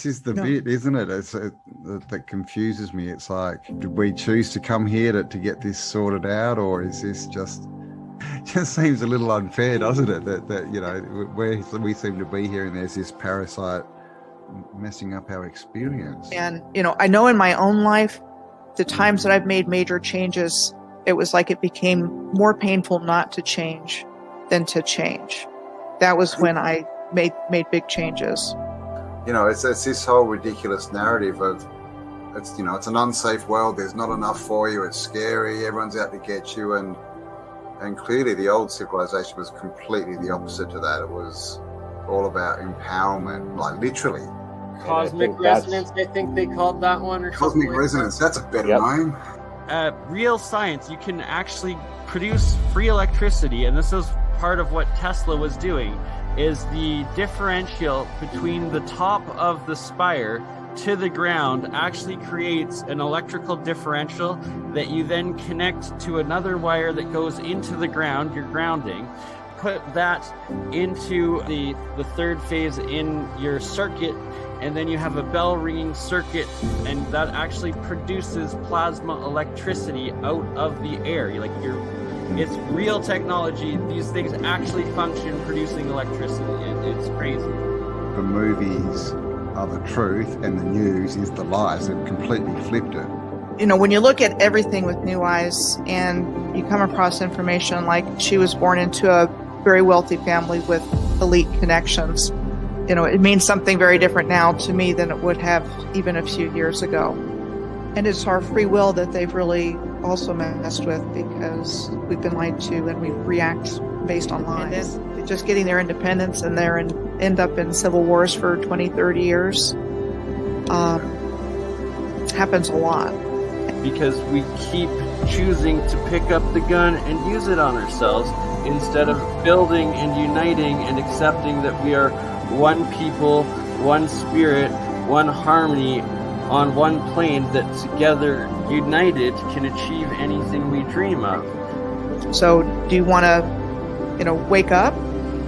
this is the bit, isn't it? That confuses me. It's like, did we choose to come here to get this sorted out, or is this just seems a little unfair, doesn't it? That you know, we seem to be here and there's this parasite messing up our experience. And, you know, I know in my own life, the times that I've made major changes, it was like it became more painful not to change than to change. That was when I made big changes. You know, it's this whole ridiculous narrative of, it's, you know, it's an unsafe world. There's not enough for you. It's scary. Everyone's out to get you. And clearly the old civilization was completely the opposite to that. It was all about empowerment, like literally. Cosmic resonance, I think they called that one. Or cosmic resonance, that's a better name. Real science, you can actually produce free electricity, and this is part of what Tesla was doing, is the differential between the top of the spire to the ground actually creates an electrical differential that you then connect to another wire that goes into the ground, your grounding. Put that into the third phase in your circuit, and then you have a bell ringing circuit, and that actually produces plasma electricity out of the air. It's real technology. These things actually function producing electricity. It's crazy. The movies are the truth and the news is the lies. They've completely flipped it. You know, when you look at everything with new eyes and you come across information like she was born into a very wealthy family with elite connections, you know, it means something very different now to me than it would have even a few years ago. And it's our free will that they've really also messed with, because we've been lied to and we react based on lies. And just getting their independence and end up in civil wars for 20, 30 years happens a lot. Because we keep choosing to pick up the gun and use it on ourselves instead of building and uniting and accepting that we are one people, one spirit, one harmony on one plane that together, united, can achieve anything we dream of. So do you want to, you know, wake up,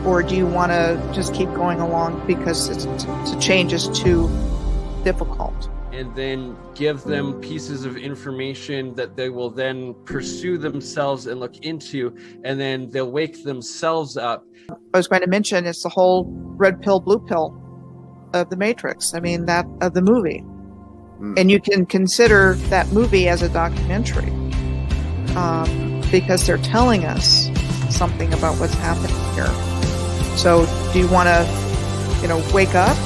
or do you want to just keep going along because the change is too difficult? And then give them pieces of information that they will then pursue themselves and look into, and then they'll wake themselves up. I was going to mention, it's the whole red pill, blue pill of the Matrix. I mean, that of the movie. And you can consider that movie as a documentary because they're telling us something about what's happening here. So do you want to, you know, wake up,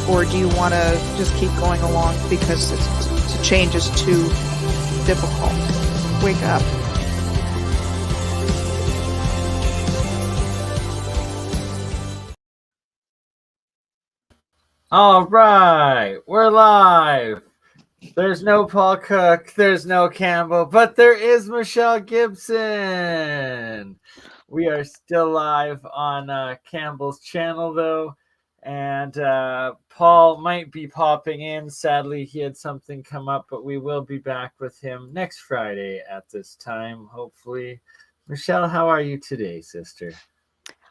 or do you want to just keep going along because the change is too difficult? Wake up. All right, we're live. There's no Paul Cook, there's no Campbell, but there is Michelle Gibson. We are still live on Campbell's channel, though, and Paul might be popping in. Sadly, he had something come up, but we will be back with him next Friday at this time, hopefully. Michelle, how are you today, sister?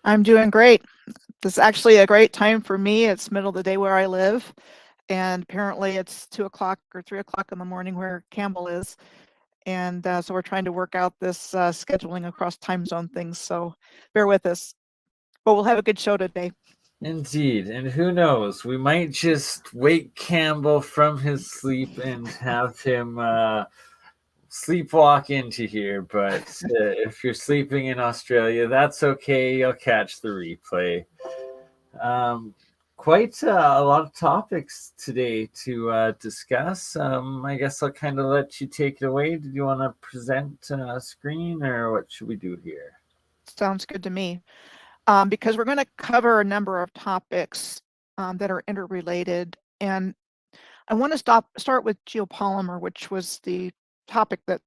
I'm doing great. This is actually a great time for me. It's middle of the day where I live. And apparently it's 2 o'clock or 3 o'clock in the morning where Campbell is. And so we're trying to work out this scheduling across time zone things. So bear with us. But we'll have a good show today. Indeed. And who knows? We might just wake Campbell from his sleep and have him sleepwalk into here. But if you're sleeping in Australia, that's okay. You'll catch the replay. Quite a lot of topics today to discuss. I guess I'll kind of let you take it away. Did you want to present a screen, or what should we do here? Sounds good to me. Because we're going to cover a number of topics that are interrelated. And I want to start with geopolymer, which was the topic that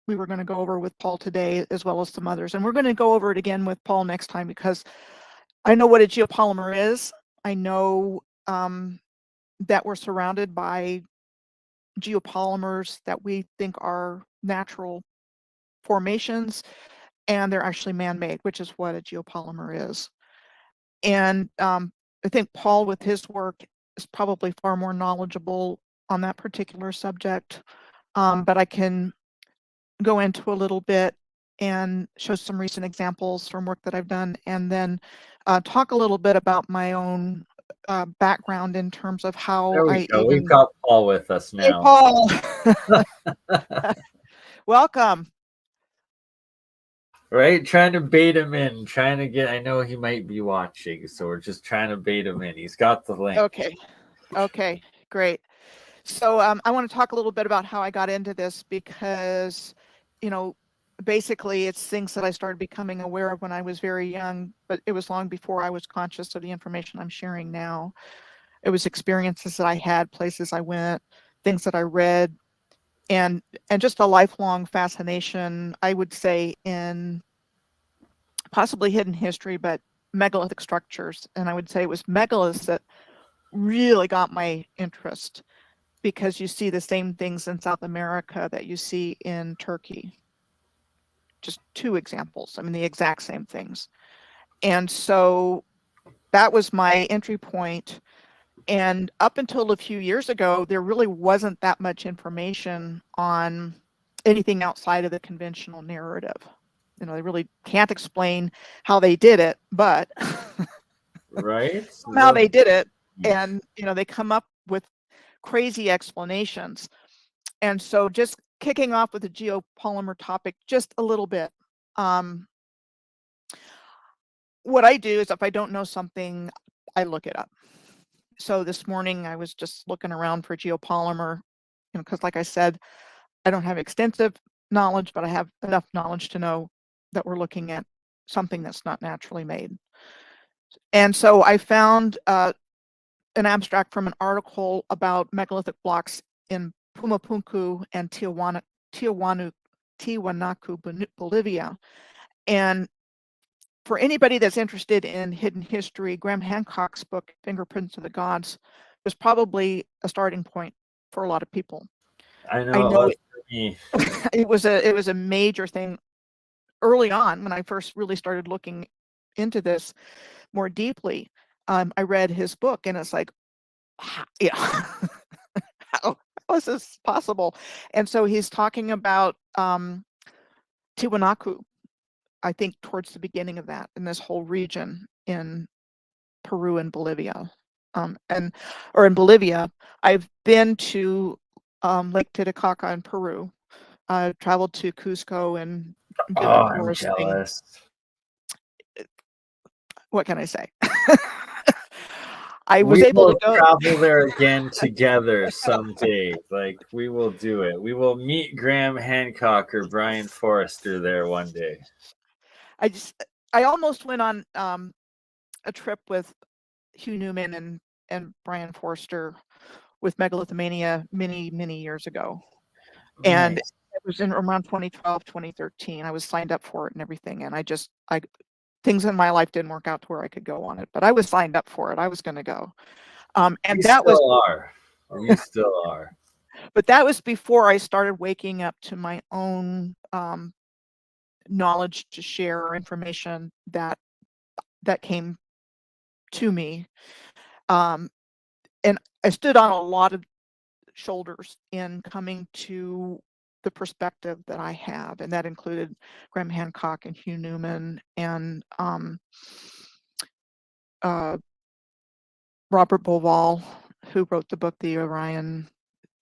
we were going to go over with Paul today, as well as some others. And we're going to go over it again with Paul next time, because I know what a geopolymer is. I know that we're surrounded by geopolymers that we think are natural formations, and they're actually man-made, which is what a geopolymer is. And I think Paul, with his work, is probably far more knowledgeable on that particular subject, but I can go into a little bit and show some recent examples from work that I've done, and then talk a little bit about my own background in terms of how There we I go. We've even. got Paul with us Hey, now. Paul. Welcome. Right? Trying to bait him in, trying to get, I know he might be watching, so we're just trying to bait him in. He's got the link. Okay, great. So I want to talk a little bit about how I got into this, because, you know, basically it's things that I started becoming aware of when I was very young, but it was long before I was conscious of the information I'm sharing now. It was experiences that I had, places I went, things that I read, and just a lifelong fascination, I would say, in possibly hidden history, but megalithic structures. And I would say it was megaliths that really got my interest, because you see the same things in South America that you see in Turkey. Just two examples. I mean, the exact same things. And so that was my entry point. And up until a few years ago, there really wasn't that much information on anything outside of the conventional narrative. You know, they really can't explain how they did it, but Right? somehow they did it. And, you know, they come up with crazy explanations. And so just kicking off with the geopolymer topic just a little bit. What I do is, if I don't know something, I look it up. So this morning I was just looking around for geopolymer, you know, because like I said, I don't have extensive knowledge, but I have enough knowledge to know that we're looking at something that's not naturally made. And so I found an abstract from an article about megalithic blocks in Pumapunku and Tiwanaku, Bolivia. And for anybody that's interested in hidden history, Graham Hancock's book, Fingerprints of the Gods, was probably a starting point for a lot of people. I know it was for me. It was a major thing early on when I first really started looking into this more deeply. I read his book, and it's like, yeah, how is this possible? And so he's talking about Tiwanaku, I think towards the beginning of that, in this whole region in Peru and Bolivia. Or in Bolivia, I've been to Lake Titicaca in Peru. I traveled to Cusco and did the I'm tourist thing. jealous. What can I say? I was able to go travel there again together someday. Like, we will do it. We will meet Graham Hancock or Brian Forrester there one day. I almost went on a trip with Hugh Newman and Brian Forster with Megalithomania many years ago. And Nice. it was in around 2012, 2013. I was signed up for it and everything. And things in my life didn't work out to where I could go on it, but I was signed up for it. I was going to go. And we that was. We still are. But that was before I started waking up to my own knowledge to share, information that came to me. And I stood on a lot of shoulders in coming to the perspective that I have, and that included Graham Hancock and Hugh Newman and Robert Bauval, who wrote the book The Orion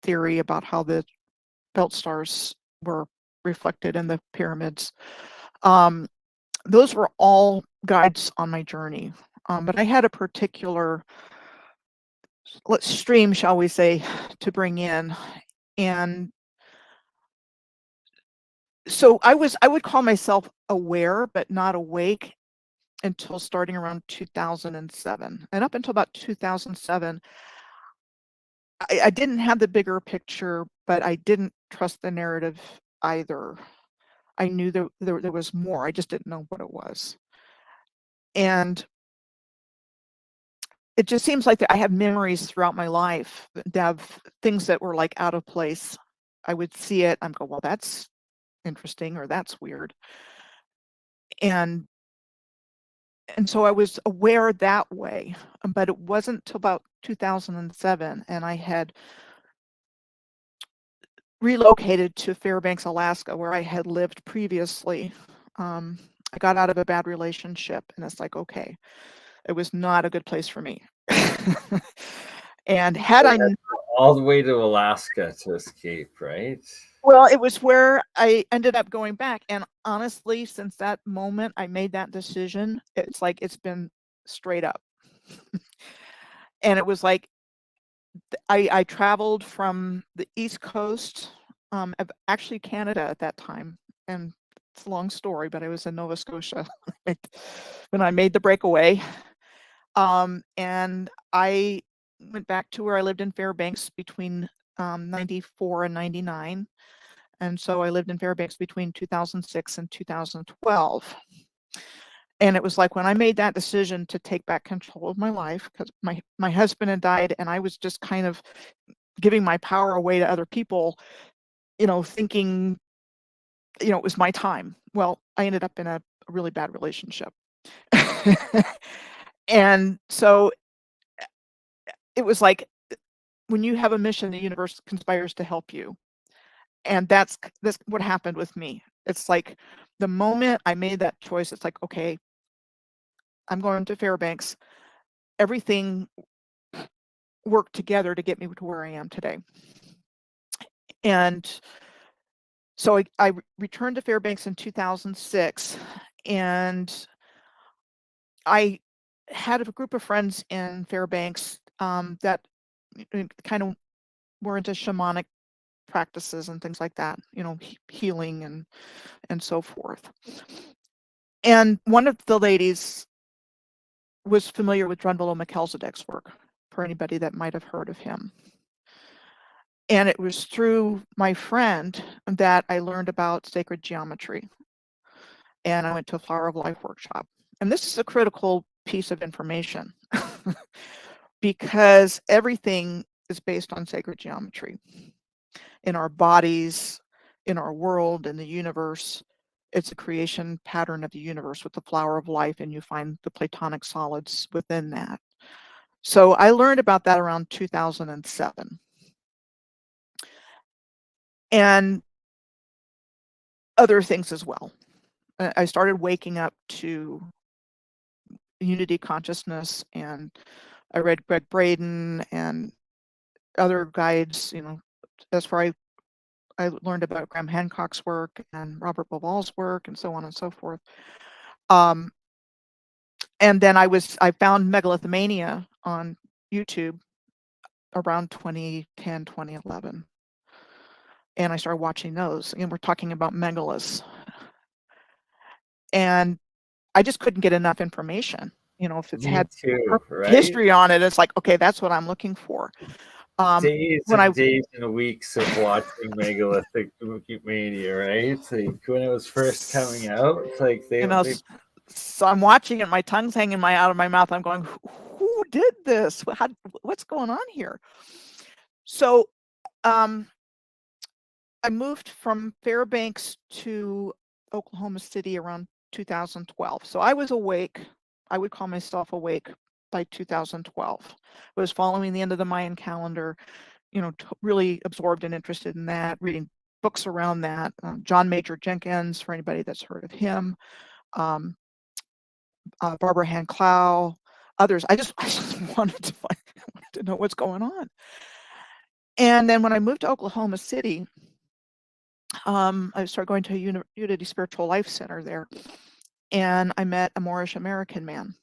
Theory, about how the belt stars were reflected in the pyramids. Those were all guides on my journey, but I had a particular stream, shall we say, to bring in. And so I would call myself aware, but not awake until starting around 2007. And up until about 2007, I didn't have the bigger picture, but I didn't trust the narrative either. I knew there was more. I just didn't know what it was. And it just seems like that I have memories throughout my life that have things that were like out of place. I would see it, I'm go, well, that's interesting, or that's weird. And And so I was aware that way, but it wasn't till about 2007, and I had relocated to Fairbanks, Alaska, where I had lived previously. I got out of a bad relationship, and it's like, okay, it was not a good place for me. And had I all the way to Alaska to escape, right? well, it was where I ended up going back. And honestly, since that moment I made that decision, it's like it's been straight up. And it was like I traveled from the East Coast of actually Canada at that time. And it's a long story, but I was in Nova Scotia when I made the breakaway. And I went back to where I lived in Fairbanks between 94 and 99. And so I lived in Fairbanks between 2006 and 2012. And it was like when I made that decision to take back control of my life, because my husband had died, and I was just kind of giving my power away to other people, thinking, it was my time. Well, I ended up in a really bad relationship. And so it was like, when you have a mission, the universe conspires to help you. And that's what happened with me. It's like the moment I made that choice, it's like, okay, I'm going to Fairbanks. Everything worked together to get me to where I am today. And so I returned to Fairbanks in 2006, and I had a group of friends in Fairbanks that kind of were into shamanic practices and things like that, healing and so forth. And one of the ladies was familiar with Drunvalo Melchizedek's work, for anybody that might have heard of him. And it was through my friend that I learned about sacred geometry. And I went to a Flower of Life workshop. And this is a critical piece of information because everything is based on sacred geometry. In our bodies, in our world, in the universe, it's a creation pattern of the universe with the Flower of Life, and you find the Platonic solids within that. So I learned about that around 2007. And other things as well. I started waking up to unity consciousness, and I read Greg Braden and other guides, that's where I learned about Graham Hancock's work and Robert Bauval's work and so on and so forth. And then I found Megalithomania on YouTube around 2010, 2011. And I started watching those. Again, we're talking about megaliths. And I just couldn't get enough information. If it's had history on it, it's like, okay, that's what I'm looking for. Days and weeks of watching Megalithic Mania, right? It's like when it was first coming out, it's like so I'm watching it, my tongue's hanging out of my mouth. I'm going, who did this? What's going on here? So I moved from Fairbanks to Oklahoma City around 2012. So I was awake. I would call myself awake by 2012. I was following the end of the Mayan calendar, really absorbed and interested in that, reading books around that. John Major Jenkins, for anybody that's heard of him, Barbara Hand Clow, others. I just wanted to know what's going on. And then when I moved to Oklahoma City, I started going to a Unity Spiritual Life Center there, and I met a Moorish American man.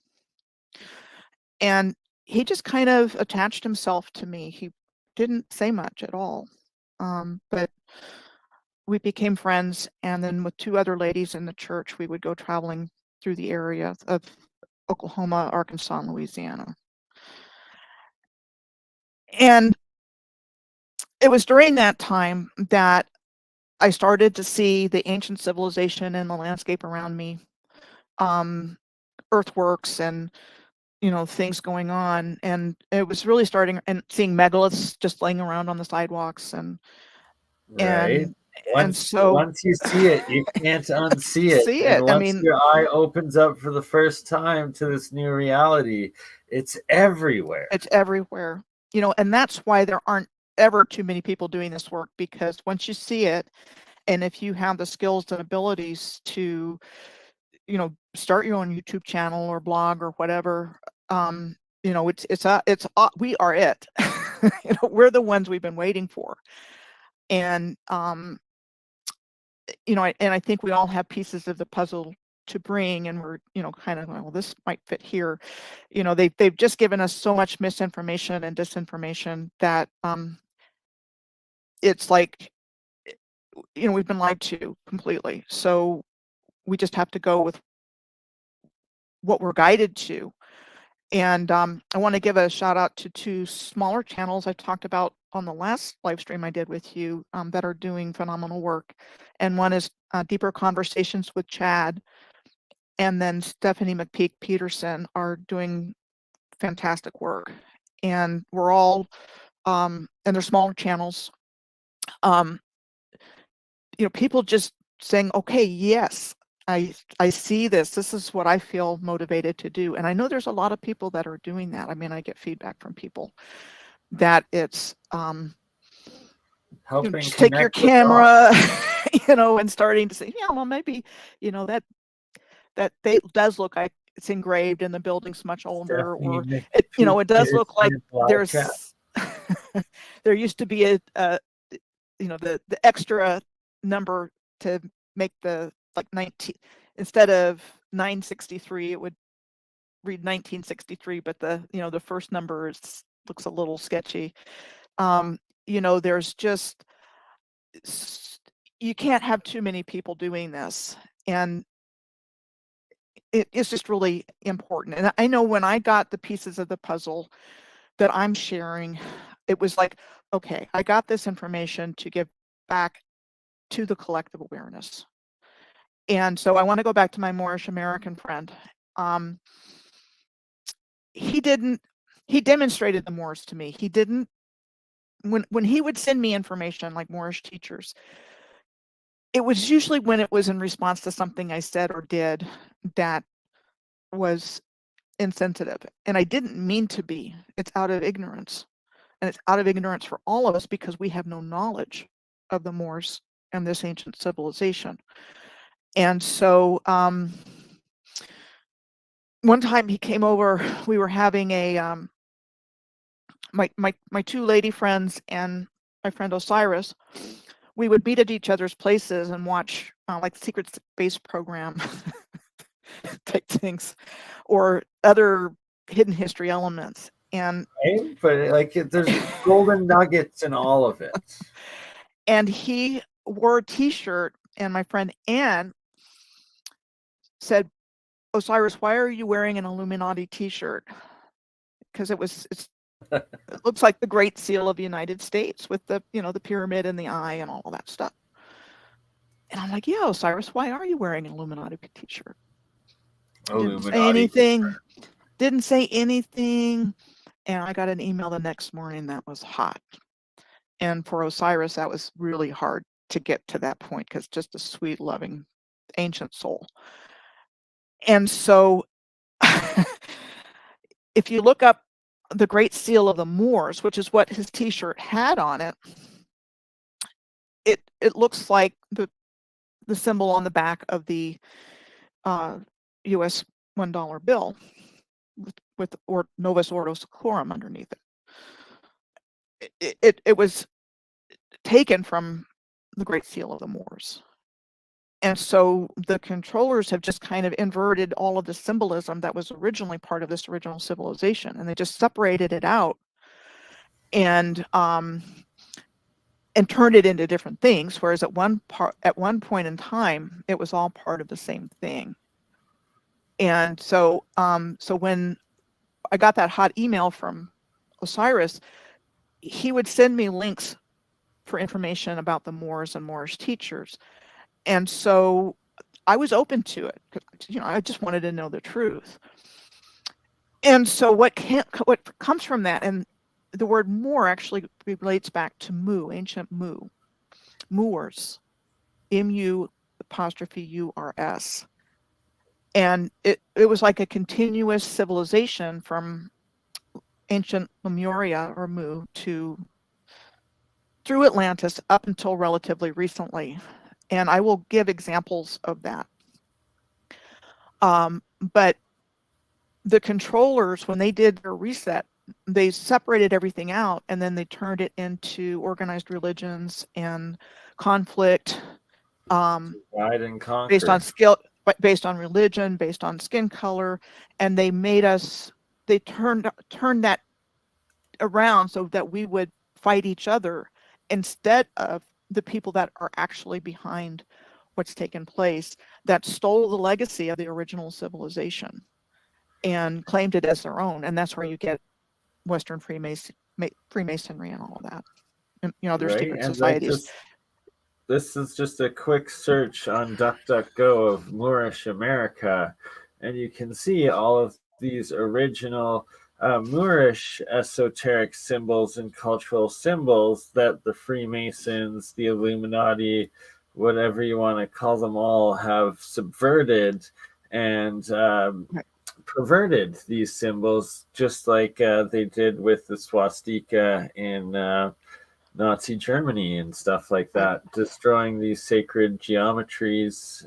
And he just kind of attached himself to me. He didn't say much at all, but we became friends. And then with two other ladies in the church, we would go traveling through the area of Oklahoma, Arkansas, and Louisiana. And it was during that time that I started to see the ancient civilization in the landscape around me, earthworks and things going on, and it was really starting and seeing megaliths just laying around on the sidewalks. And Right. And so once you see it, you can't unsee it. see And it. I once mean, your eye opens up for the first time to this new reality, it's everywhere. it's everywhere, and that's why there aren't ever too many people doing this work, because once you see it, and if you have the skills and abilities to, start your own YouTube channel or blog or whatever, we are it. We're the ones we've been waiting for. And, and I think we all have pieces of the puzzle to bring, and we're, kind of, well, this might fit here. They've just given us so much misinformation and disinformation that it's like, we've been lied to completely. So we just have to go with what we're guided to. And I want to give a shout out to 2 smaller channels I talked about on the last live stream I did with you, that are doing phenomenal work. And one is Deeper Conversations with Chad, and then Stephanie McPeak Peterson are doing fantastic work. And we're all, and they're smaller channels. People just saying, okay, yes, I see this. This is what I feel motivated to do. And I know there's a lot of people that are doing that. I mean, I get feedback from people that it's Helping just take your connect the camera, and starting to say, yeah, well, maybe, that does look like it's engraved and the building's much older, or it does look like there's there used to be the extra number to make the, like, 19, instead of 963, it would read 1963, but the first number looks a little sketchy. There's just, you can't have too many people doing this, and it's just really important. And I know when I got the pieces of the puzzle that I'm sharing, it was like, okay, I got this information to give back to the collective awareness. And so I want to go back to my Moorish American friend. He demonstrated the Moors to me. He didn't, when he would send me information, like Moorish teachers, it was usually when it was in response to something I said or did that was insensitive. And I didn't mean to be. It's out of ignorance. And it's out of ignorance for all of us, because we have no knowledge of the Moors and this ancient civilization. And so one time he came over, we were having a my 2 lady friends and my friend Osiris, we would meet at each other's places and watch like secret space program type things, or other hidden history elements. And right? But like, there's golden nuggets in all of it. And he wore a T-shirt, and my friend Anne said, Osiris, why are you wearing an Illuminati T-shirt? Because it looks like the Great Seal of the United States with the the pyramid and the eye and all of that stuff. And I'm like, yeah, Osiris, why are you wearing an Illuminati T-shirt? Didn't say anything. Didn't say anything. And I got an email the next morning that was hot. And for Osiris, that was really hard to get to that point, because just a sweet, loving, ancient soul. And so if you look up the Great Seal of the Moors, which is what his T-shirt had on it, it looks like the symbol on the back of the US $1 bill with or Novus Ordo Seclorum underneath it. It was taken from the Great Seal of the Moors. And so the controllers have just kind of inverted all of the symbolism that was originally part of this original civilization, and they just separated it out and turned it into different things. Whereas at one point in time, it was all part of the same thing. And so so when I got that hot email from Osiris, he would send me links for information about the Moors and Moorish teachers. And so I was open to it, because I just wanted to know the truth. And so what comes from that, and the word Moor actually relates back to Mu, ancient Mu, Moors, M-U''urs. And it was like a continuous civilization from ancient Lemuria or Mu through Atlantis up until relatively recently. And I will give examples of that. But the controllers, when they did their reset, they separated everything out and then they turned it into organized religions and conflict, Divide and conquer. based on skill, based on religion, based on skin color, and they turned that around so that we would fight each other instead of the people that are actually behind what's taken place, that stole the legacy of the original civilization and claimed it as their own. And that's where you get Western Freemasonry and all of that. And, there's secret societies. This is just a quick search on DuckDuckGo of Moorish America, and you can see all of these original Moorish esoteric symbols and cultural symbols that the Freemasons, the Illuminati, whatever you want to call them all, have subverted and perverted these symbols, just like they did with the swastika in Nazi Germany and stuff like that, destroying these sacred geometries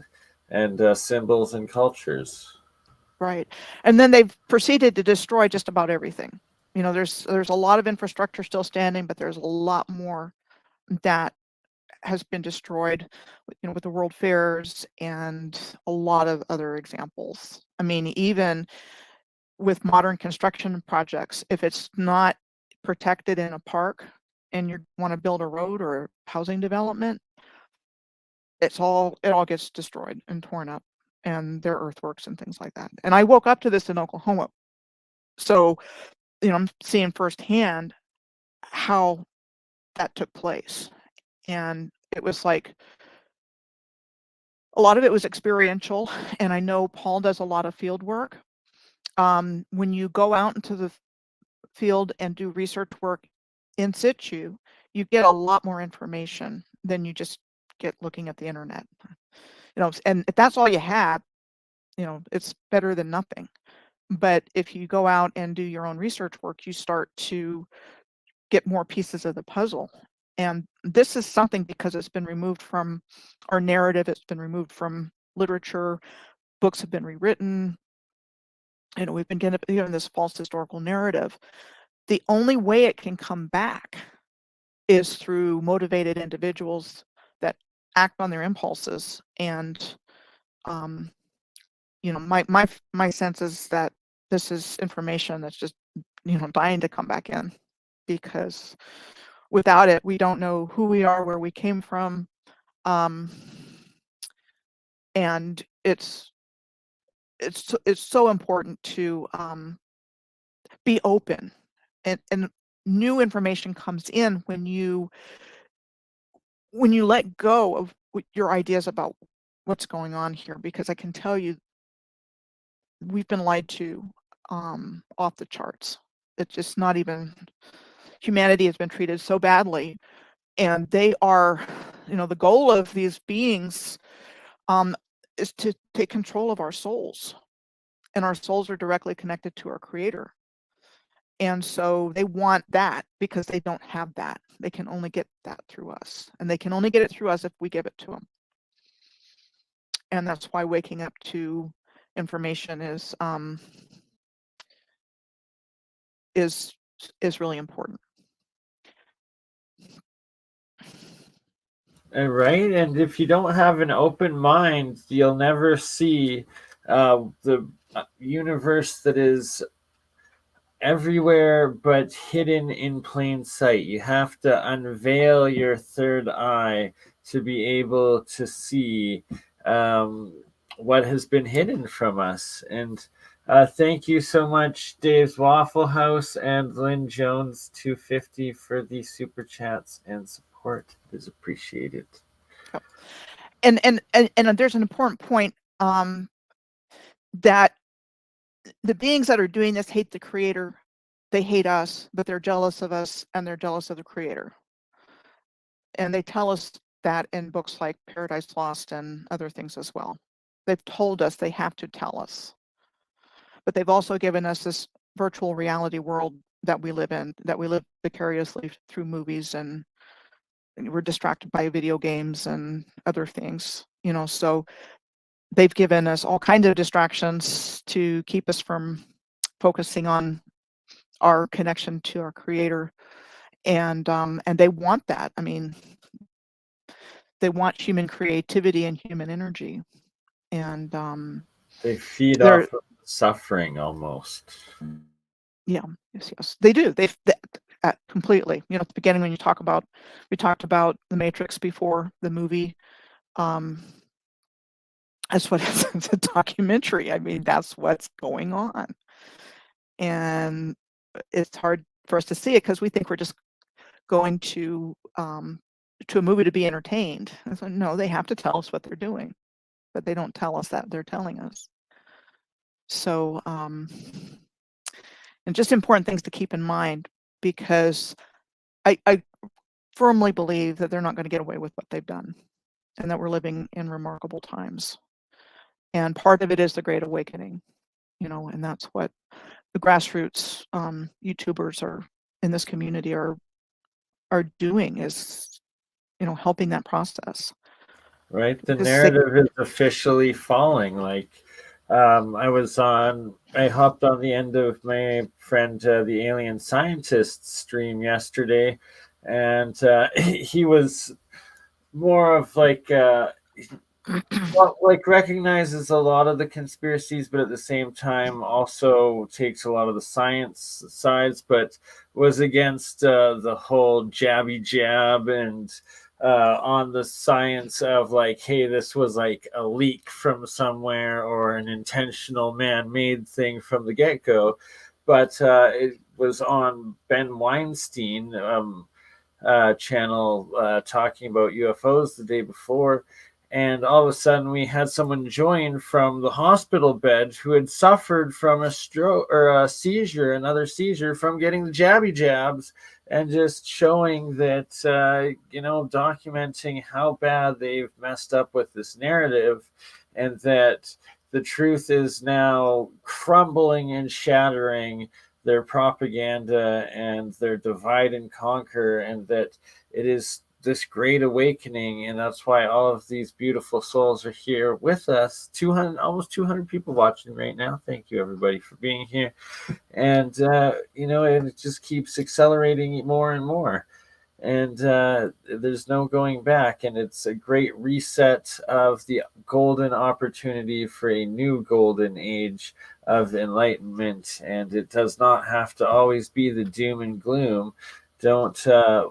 and symbols and cultures. Right. And then they've proceeded to destroy just about everything. There's a lot of infrastructure still standing, but there's a lot more that has been destroyed, with the World Fairs and a lot of other examples. I mean, even with modern construction projects, if it's not protected in a park and you want to build a road or a housing development, it all gets destroyed and torn up, and there are earthworks and things like that. And I woke up to this in Oklahoma. So, I'm seeing firsthand how that took place. And it was like, a lot of it was experiential. And I know Paul does a lot of field work. When you go out into the field and do research work in situ, you get a lot more information than you just get looking at the internet. And if that's all you have, it's better than nothing. But if you go out and do your own research work, you start to get more pieces of the puzzle. And this is something, because it's been removed from our narrative, it's been removed from literature, books have been rewritten, we've been getting this false historical narrative. The only way it can come back is through motivated individuals that act on their impulses. And my sense is that this is information that's just dying to come back in, because without it, we don't know who we are, where we came from, and it's so important to be open, and new information comes in when you let go of your ideas about what's going on here, because I can tell you we've been lied to off the charts. It's just not even, humanity has been treated so badly, and they are, the goal of these beings is to take control of our souls, and our souls are directly connected to our Creator. And so they want that because they don't have that. They can only get that through us, and they can only get it through us if we give it to them. And that's why waking up to information is really important. Right, and if you don't have an open mind, you'll never see the universe that is everywhere but hidden in plain sight. You have to unveil your third eye to be able to see what has been hidden from us. And thank you so much, Dave's Waffle House and Lynn Jones 250 for the super chats and support. It is appreciated. And there's an important point, that the beings that are doing this hate the Creator. They hate us, but they're jealous of us, and they're jealous of the Creator. And they tell us that in books like Paradise Lost and other things as well. They've told us they have to tell us. But they've also given us this virtual reality world that we live in, that we live vicariously through movies, and we're distracted by video games and other things, so they've given us all kinds of distractions to keep us from focusing on our connection to our creator. And they want that. I mean, they want human creativity and human energy. And they feed they're- off of suffering almost. yeah, yes, they do. They completely. At the beginning when we talked about The Matrix before the movie. That's what it's a documentary. I mean, that's what's going on. And it's hard for us to see it because we think we're just going to a movie to be entertained. And so, no, they have to tell us what they're doing, but they don't tell us that they're telling us. So, and just important things to keep in mind, because I firmly believe that they're not going to get away with what they've done, and that we're living in remarkable times. And part of it is the Great Awakening, and that's what the grassroots YouTubers are in this community are doing, is helping that process. Right, the narrative is officially falling. Like, I hopped on the end of my friend the Alien Scientist stream yesterday, and he was more of like recognizes a lot of the conspiracies, but at the same time also takes a lot of the science sides, but was against the whole jabby jab and on the science of like, hey, this was like a leak from somewhere or an intentional man-made thing from the get-go. But it was on Ben Weinstein channel talking about UFOs the day before. And all of a sudden, we had someone join from the hospital bed who had suffered from a stroke or a seizure, another seizure from getting the jabby jabs, and just showing that, documenting how bad they've messed up with this narrative, and that the truth is now crumbling and shattering their propaganda and their divide and conquer, and that it is this great awakening, and that's why all of these beautiful souls are here with us. Almost 200 people watching right now. Thank you, everybody, for being here. And and it just keeps accelerating more and more. And there's no going back. And it's a great reset of the golden opportunity for a new golden age of enlightenment. And it does not have to always be the doom and gloom. Don't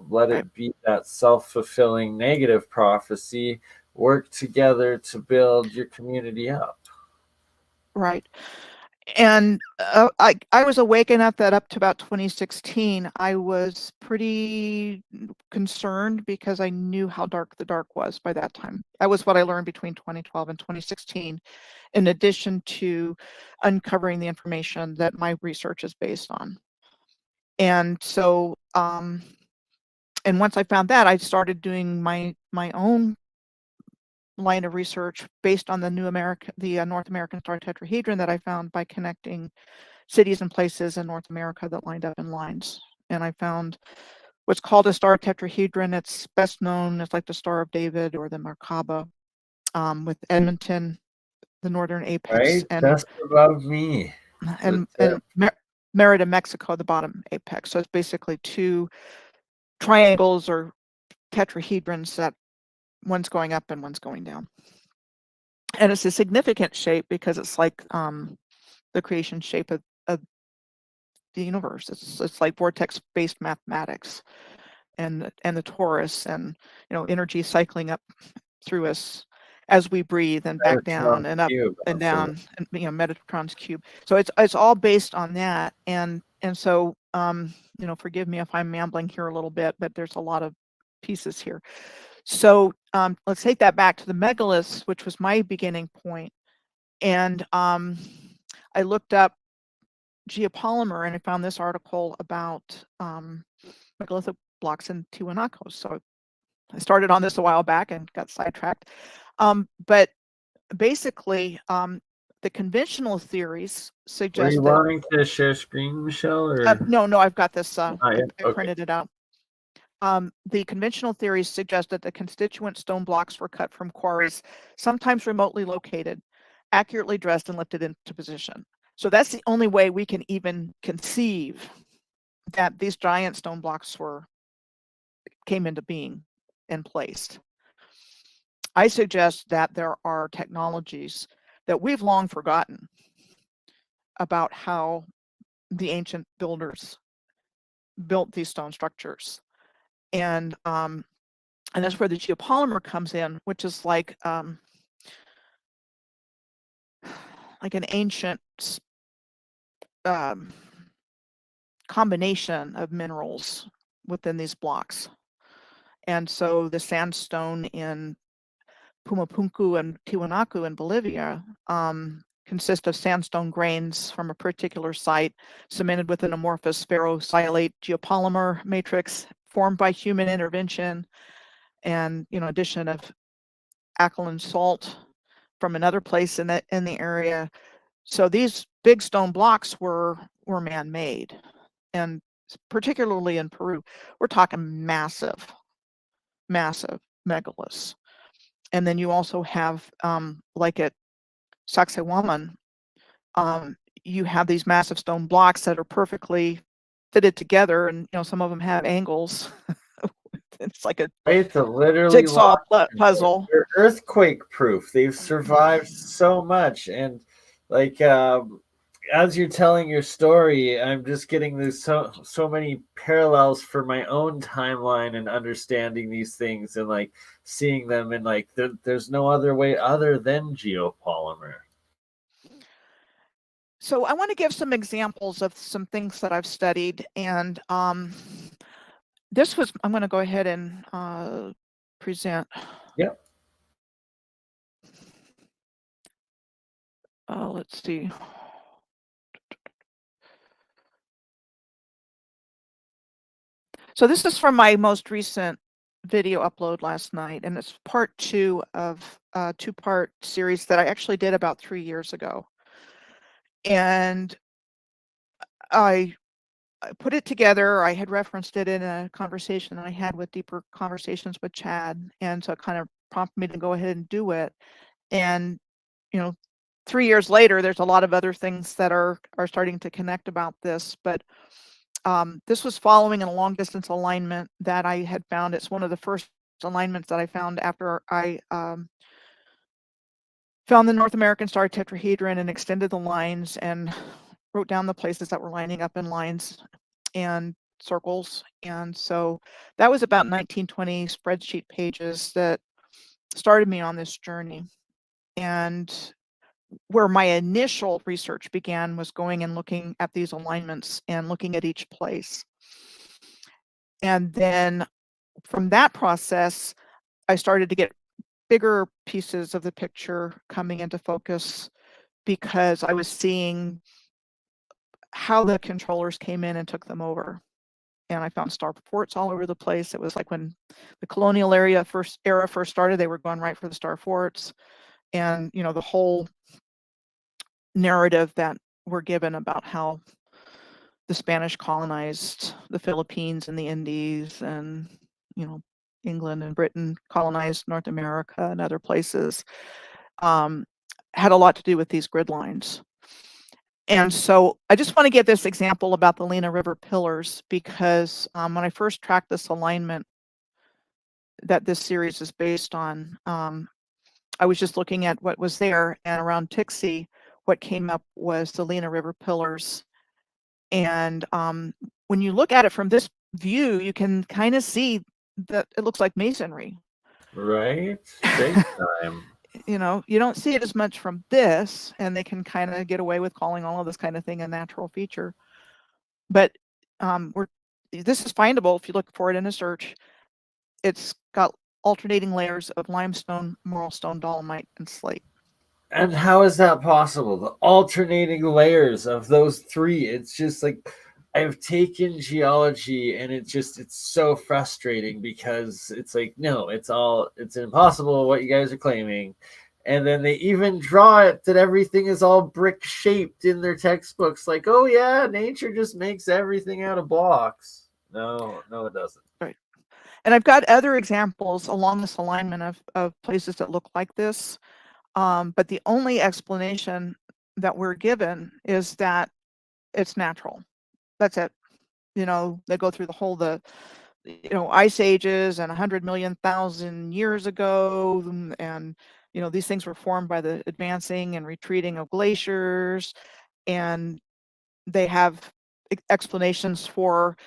let it be that self-fulfilling negative prophecy. Work together to build your community up. Right. And I was awake enough that up to about 2016, I was pretty concerned because I knew how dark the dark was by that time. That was what I learned between 2012 and 2016, in addition to uncovering the information that my research is based on. And so, and once I found that, I started doing my own line of research based on the North American star tetrahedron that I found by connecting cities and places in North America that lined up in lines. And I found what's called a star tetrahedron. It's best known as like the Star of David or the Merkaba, with Edmonton, the northern apex, right, and just above me, and Merida, Mexico, the bottom apex. So it's basically two triangles or tetrahedrons that one's going up and one's going down. And it's a significant shape because it's like the creation shape of the universe. It's like vortex-based mathematics, and the torus, and energy cycling up through us as we breathe, and back down and up and down, and Metatron's cube. So it's all based on that, and so forgive me if I'm rambling here a little bit, but there's a lot of pieces here. So let's take that back to the megaliths, which was my beginning point. And I looked up geopolymer, and I found this article about megalithic blocks in Tiwanaku. So I started on this a while back and got sidetracked. But basically, the conventional theories Were suggest you that. wanting to share screen, Michelle? Or No, I've got this. I yet? Okay. printed it out. The conventional theories suggest that the constituent stone blocks were cut from quarries, sometimes remotely located, accurately dressed and lifted into position. So that's the only way we can even conceive that these giant stone blocks came into being and placed. I suggest that there are technologies that we've long forgotten about how the ancient builders built these stone structures. And that's where the geopolymer comes in, which is like an ancient combination of minerals within these blocks. And so the sandstone in Pumapunku and Tiwanaku in Bolivia consist of sandstone grains from a particular site cemented with an amorphous ferrosilicate geopolymer matrix formed by human intervention and addition of alkaline salt from another place in the area. So these big stone blocks were man-made, and particularly in Peru, we're talking massive megaliths. And then you also have, like at Sacsayhuaman, you have these massive stone blocks that are perfectly fitted together, and some of them have angles. It's like a literally jigsaw puzzle. They're earthquake proof. They've survived so much, and like as you're telling your story, I'm just getting this so many parallels for my own timeline and understanding these things and like seeing them, and like there's no other way other than geopolymer. So I want to give some examples of some things that I've studied, and I'm going to go ahead and present. Yep. Let's see. So this is from my most recent video upload last night, and it's part 2 of a 2-part series that I actually did about 3 years ago. And I put it together. I had referenced it in a conversation that I had with Deeper Conversations with Chad, and so it kind of prompted me to go ahead and do it. And 3 years later, there's a lot of other things that are starting to connect about this, but this was following a long distance alignment that I had found. It's one of the first alignments that I found after I found the North American star tetrahedron and extended the lines and wrote down the places that were lining up in lines and circles. And so that was about 1920 spreadsheet pages that started me on this journey. And where my initial research began was going and looking at these alignments and looking at each place. And then from that process, I started to get bigger pieces of the picture coming into focus, because I was seeing how the controllers came in and took them over. And I found star forts all over the place. It was like when the colonial era first started, they were going right for the star forts. And the whole narrative that we're given about how the Spanish colonized the Philippines and the Indies, and England and Britain colonized North America and other places, had a lot to do with these grid lines. And so I just want to give this example about the Lena River pillars, because when I first tracked this alignment that this series is based on, I was just looking at what was there, and around Tixie, what came up was the Lena River pillars. And when you look at it from this view, you can kind of see that it looks like masonry. Right? Big time. You don't see it as much from this, and they can kind of get away with calling all of this kind of thing a natural feature. But this is findable if you look for it in a search. It's got alternating layers of limestone, marlstone, dolomite, and slate. And how is that possible? The alternating layers of those three. It's just like I've taken geology, and it's so frustrating because it's like, no, it's impossible what you guys are claiming. And then they even draw it that everything is all brick shaped in their textbooks, like, oh yeah, nature just makes everything out of blocks. No, it doesn't. Right. And I've got other examples along this alignment of places that look like this. But the only explanation that we're given is that it's natural. That's it. You know, they go through ice ages and 100 million thousand years ago, and these things were formed by the advancing and retreating of glaciers, and they have explanations for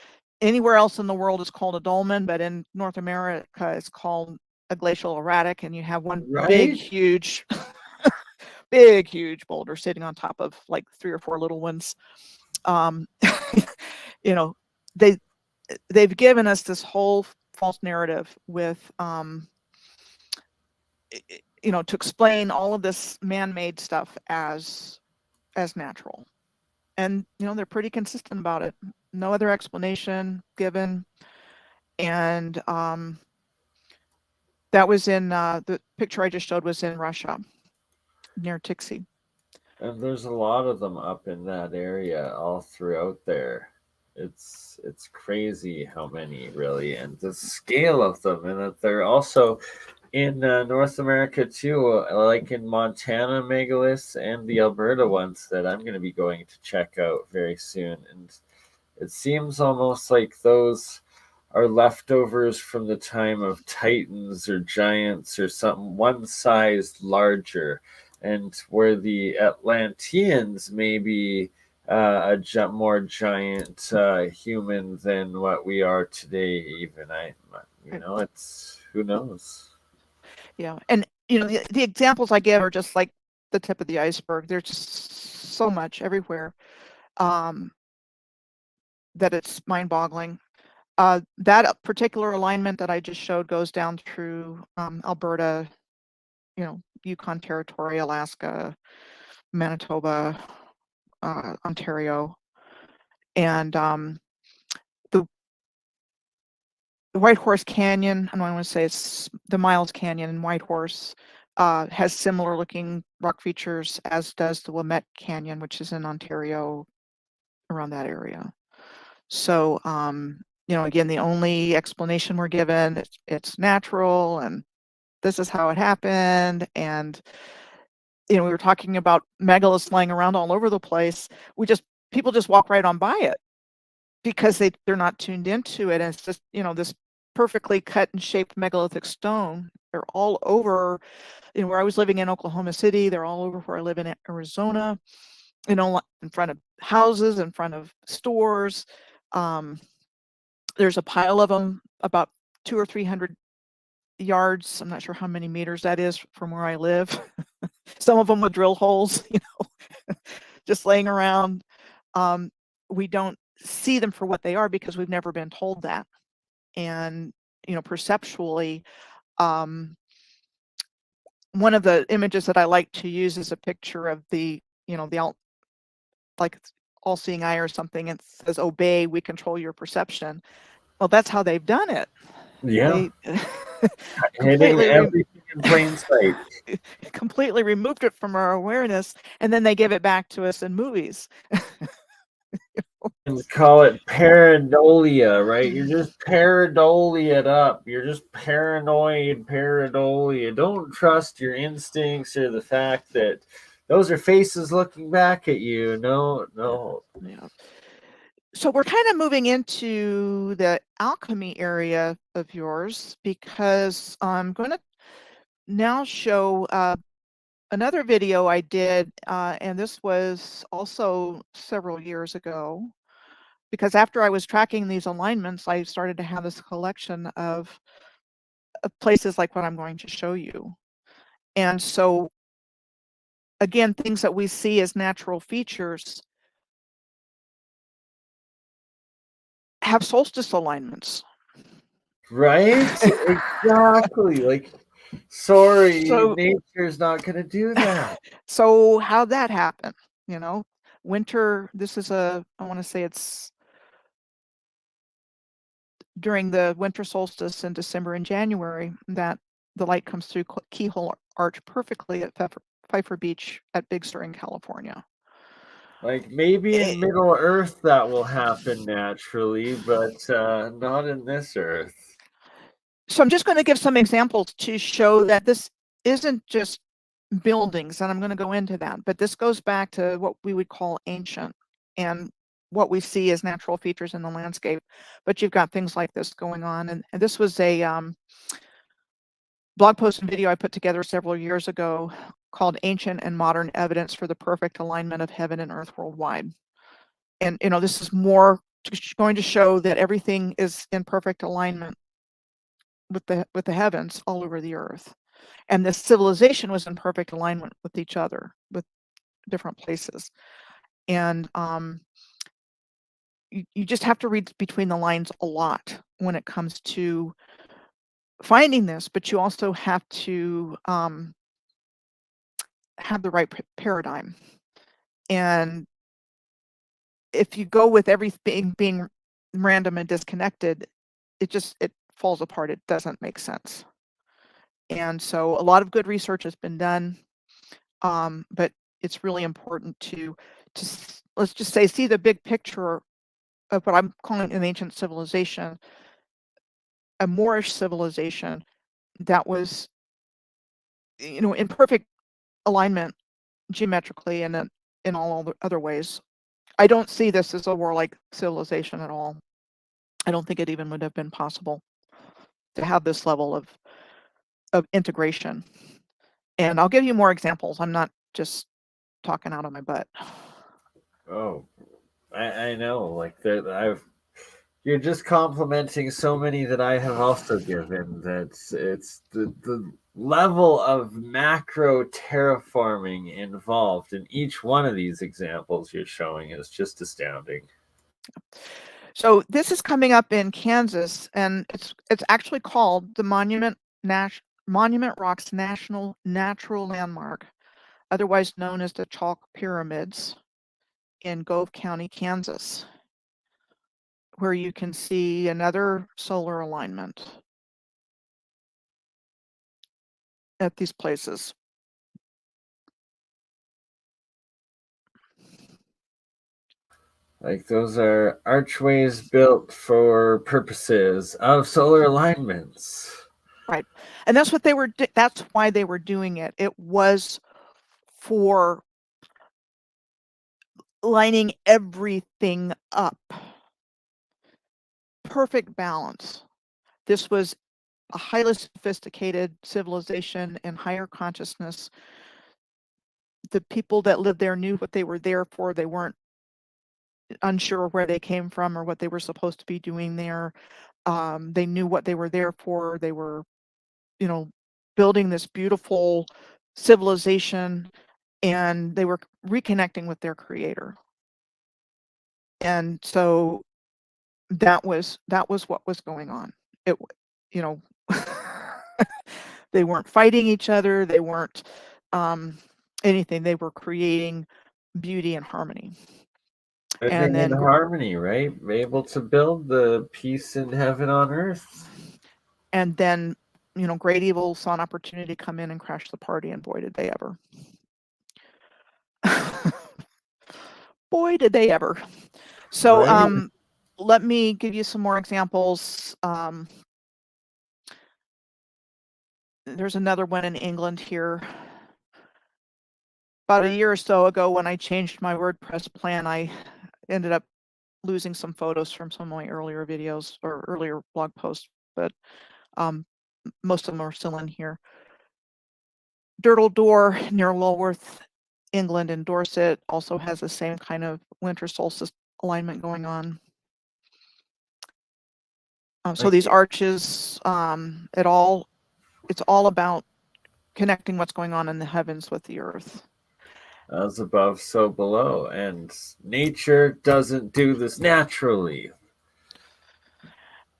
anywhere else in the world is called a dolmen, but in North America it's called a glacial erratic, and you have one big Right? huge big huge boulder sitting on top of like 3 or 4 little ones. You know, they've given us this whole false narrative with to explain all of this man-made stuff as natural, and they're pretty consistent about it. No other explanation given. And that was in the picture I just showed was in Russia near Tixi. And there's a lot of them up in that area all throughout there. It's crazy how many, really, and the scale of them, and that they're also in North America too, like in Montana megaliths and the Alberta ones that I'm going to be going to check out very soon. And it seems almost like those are leftovers from the time of titans or giants or something one size larger, and where the Atlanteans may be more giant human than what we are today. Even it's who knows. Yeah, and the examples I give are just like the tip of the iceberg. There's just so much everywhere that it's mind-boggling. That particular alignment that I just showed goes down through Alberta, Yukon Territory, Alaska, Manitoba, Ontario, and the White Horse Canyon, I don't want to say it's the Miles Canyon in White Horse, has similar looking rock features, as does the Wilmette Canyon, which is in Ontario, around that area. So, again, the only explanation we're given, it's natural, and this is how it happened. And, we were talking about megaliths lying around all over the place. People just walk right on by it because they're not tuned into it. And it's just, this perfectly cut and shaped megalithic stone. They're all over, where I was living in Oklahoma City. They're all over where I live in Arizona, in front of houses, in front of stores. There's a pile of them about 200 or 300 yards. I'm not sure how many meters that is from where I live. Some of them with drill holes, just laying around. We don't see them for what they are because we've never been told that. And, perceptually, one of the images that I like to use is a picture of the all-seeing eye or something. It says, "Obey, we control your perception." Well, that's how they've done it. Yeah. Hitting everything in plain sight. Completely removed it from our awareness, and then they give it back to us in movies. And call it pareidolia, right? You're just pareidolia up. You're just paranoid pareidolia. Don't trust your instincts or the fact that those are faces looking back at you. No. Yeah. So we're kind of moving into the alchemy area of yours, because I'm going to now show another video I did, and this was also several years ago, because after I was tracking these alignments, I started to have this collection of places like what I'm going to show you. And so, again, things that we see as natural features have solstice alignments. Right? Exactly. Like, sorry, nature's not going to do that. So how'd that happen? Winter, this is I want to say it's during the winter solstice in December and January that the light comes through Keyhole Arch perfectly at Pfeiffer Beach at Big Sur in California. Like maybe in Middle Earth that will happen naturally, but not in this Earth. So I'm just going to give some examples to show that this isn't just buildings, and I'm going to go into that, but this goes back to what we would call ancient and what we see as natural features in the landscape. But you've got things like this going on, and this was a blog post and video I put together several years ago called Ancient and Modern Evidence for the Perfect Alignment of Heaven and Earth Worldwide. And this is more going to show that everything is in perfect alignment with the heavens all over the earth, and the civilization was in perfect alignment with each other, with different places. And you just have to read between the lines a lot when it comes to finding this, but you also have to have the right paradigm. And if you go with everything being random and disconnected, it falls apart. It doesn't make sense. And so a lot of good research has been done, but it's really important to let's just say see the big picture of what I'm calling an ancient civilization, a Moorish civilization that was, in perfect alignment geometrically and in all the other ways. I don't see this as a warlike civilization at all. I don't think it even would have been possible to have this level of integration. And I'll give you more examples. I'm not just talking out of my butt. Oh, I know. Like you're just complimenting so many that I have also given. That it's the level of macro terraforming involved in each one of these examples you're showing is just astounding. So this is coming up in Kansas, and it's actually called the Monument Rocks National Natural Landmark, otherwise known as the Chalk Pyramids in Gove County, Kansas, where you can see another solar alignment at these places. Like those are archways built for purposes of solar alignments. Right. And that's what that's why they were doing it. It was for lining everything up. Perfect balance. This was a highly sophisticated civilization and higher consciousness. The people that lived there knew what they were there for. They weren't unsure where they came from or what they were supposed to be doing there. They knew what they were there for. They were, building this beautiful civilization, and they were reconnecting with their creator. And so that was what was going on. It, they weren't fighting each other. They weren't anything. They were creating beauty and harmony. And then in harmony, right? Able to build the peace in heaven on earth. And then, great evil saw an opportunity to come in and crash the party, and boy, did they ever. Boy, did they ever. So right. Let me give you some more examples. There's another one in England here. About a year or so ago, when I changed my WordPress plan, I ended up losing some photos from some of my earlier videos or earlier blog posts, but most of them are still in here. Dirtle Door near Lulworth, England, in Dorset also has the same kind of winter solstice alignment going on. So these arches, it's all about connecting what's going on in the heavens with the earth. As above, so below. And nature doesn't do this naturally.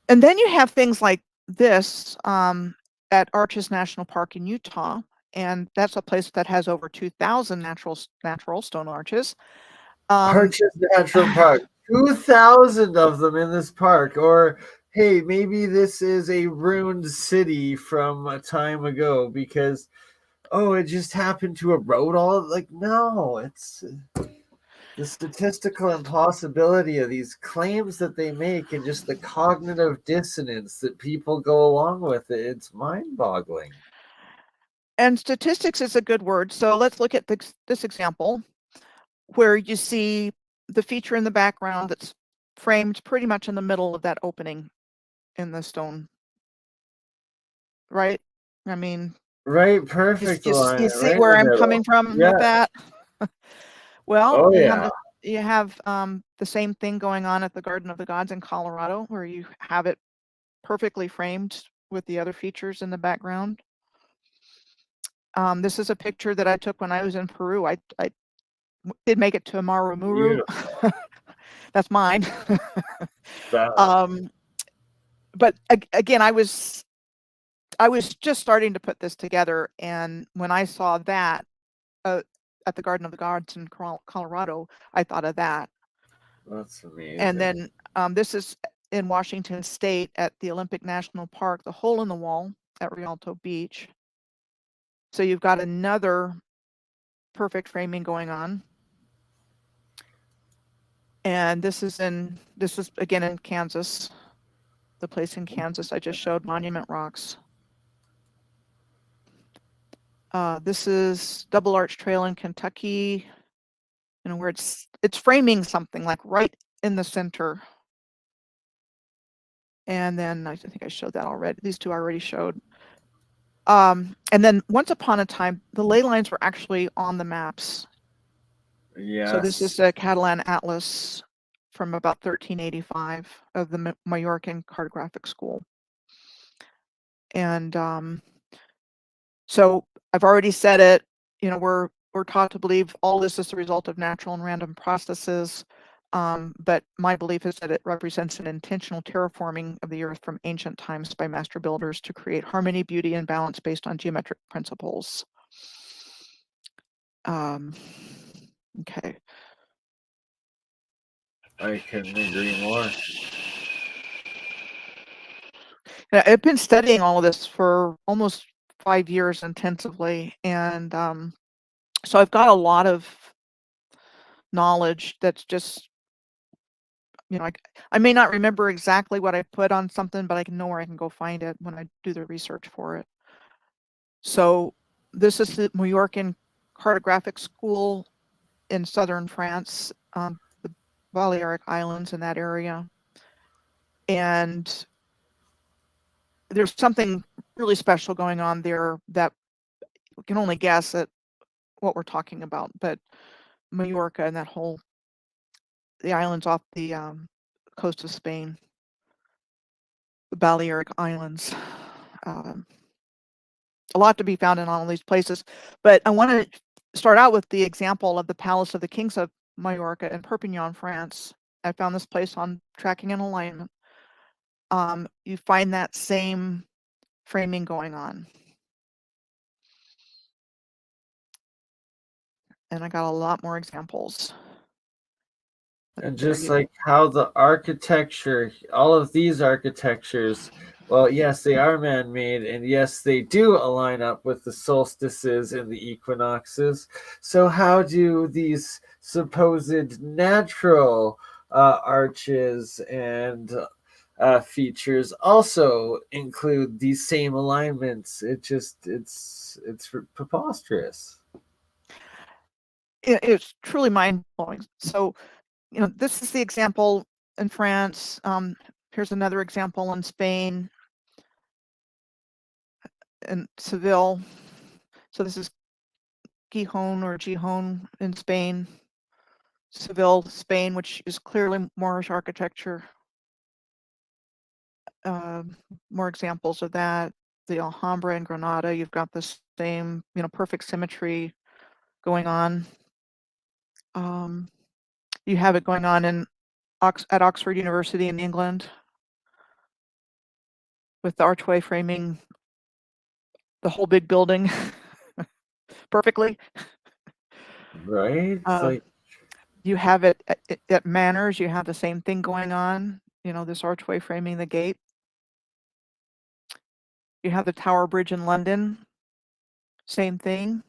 And then you have things like this at Arches National Park in Utah. And that's a place that has over 2,000 natural stone arches. Arches National Park, 2,000 of them in this park. Or hey, maybe this is a ruined city from a time ago because, oh, it just happened to erode all. Like, no, it's the statistical impossibility of these claims that they make and just the cognitive dissonance that people go along with it. It's mind-boggling. And statistics is a good word. So let's look at this example where you see the feature in the background that's framed pretty much in the middle of that opening in the stone. Right? I mean, Right, perfect you alignment, see right in where the I'm middle. coming from Yeah. with that? Well, Oh, you yeah. have the same thing going on at the Garden of the Gods in Colorado, where you have it perfectly framed with the other features in the background. This is a picture that I took when I was in Peru. I did make it to Marumuru. That's mine. But again, I was just starting to put this together, and when I saw that at the Garden of the Gods in Colorado, I thought of that. That's amazing. And then this is in Washington State at the Olympic National Park, the hole in the wall at Rialto Beach. So you've got another perfect framing going on. And this is again in Kansas, the place in Kansas I just showed, Monument Rocks. This is Double Arch Trail in Kentucky, where it's framing something like right in the center. And then I think I showed that already. These two I already showed. And then once upon a time, the ley lines were actually on the maps. Yes. So this is a Catalan atlas from about 1385 of the Mallorcan Cartographic School. And so I've already said it, we're taught to believe all this is the result of natural and random processes. But my belief is that it represents an intentional terraforming of the earth from ancient times by master builders to create harmony, beauty, and balance based on geometric principles. Okay. I couldn't agree more. I've been studying all of this for almost 5 years intensively, and so I've got a lot of knowledge that's just, I may not remember exactly what I put on something, but I can know where I can go find it when I do the research for it. So this is the Mallorcan Cartographic School in southern France, the Balearic Islands in that area. And there's something really special going on there that we can only guess at what we're talking about, but Mallorca and the islands off the coast of Spain, the Balearic Islands. A lot to be found in all these places, but I want to start out with the example of the Palace of the Kings of Mallorca in Perpignan, France. I found this place on Tracking and Alignment. You find that same framing going on. And I got a lot more examples. And just like how the architecture, all of these architectures, well, yes, they are man-made, and yes, they do align up with the solstices and the equinoxes. So how do these supposed natural arches and features also include these same alignments? It's preposterous. It's truly mind-blowing. So, this is the example in France. Here's another example in Spain, in Seville. So this is Gijón in Spain. Seville, Spain, which is clearly Moorish architecture. More examples of that. The Alhambra in Granada, you've got the same, perfect symmetry going on. You have it going on at Oxford University in England with the archway framing the whole big building perfectly. Right? You have it at Manners, you have the same thing going on, this archway framing the gate. You have the Tower Bridge in London. Same thing.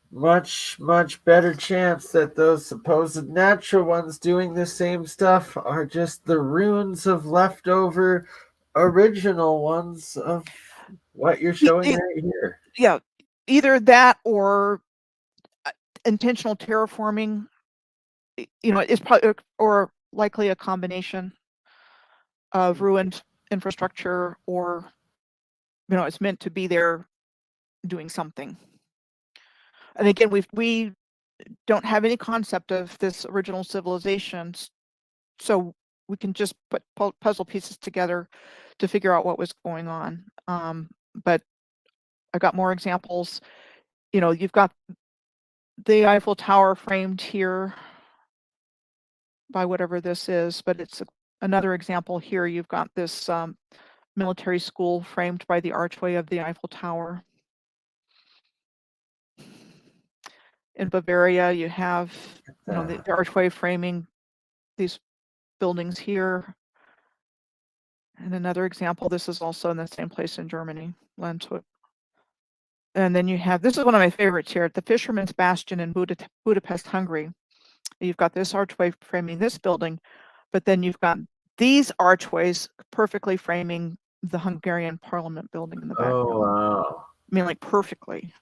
Much better chance that those supposed natural ones doing the same stuff are just the ruins of leftover original ones of what you're showing right here. Yeah, either that or intentional terraforming. It's probably or likely a combination of ruined infrastructure, or it's meant to be there doing something. And again, we don't have any concept of this original civilization, so we can just put puzzle pieces together to figure out what was going on. But I've got more examples. You've got the Eiffel Tower framed here by whatever this is, but it's another example here. You've got this military school framed by the archway of the Eiffel Tower. In Bavaria, you have the archway framing these buildings here. And another example, this is also in the same place in Germany, Landshut. And then you have, this is one of my favorites here, the Fisherman's Bastion in Budapest, Hungary. You've got this archway framing this building, but then you've got these archways perfectly framing the Hungarian Parliament building in the background. Oh, wow. I mean, like perfectly.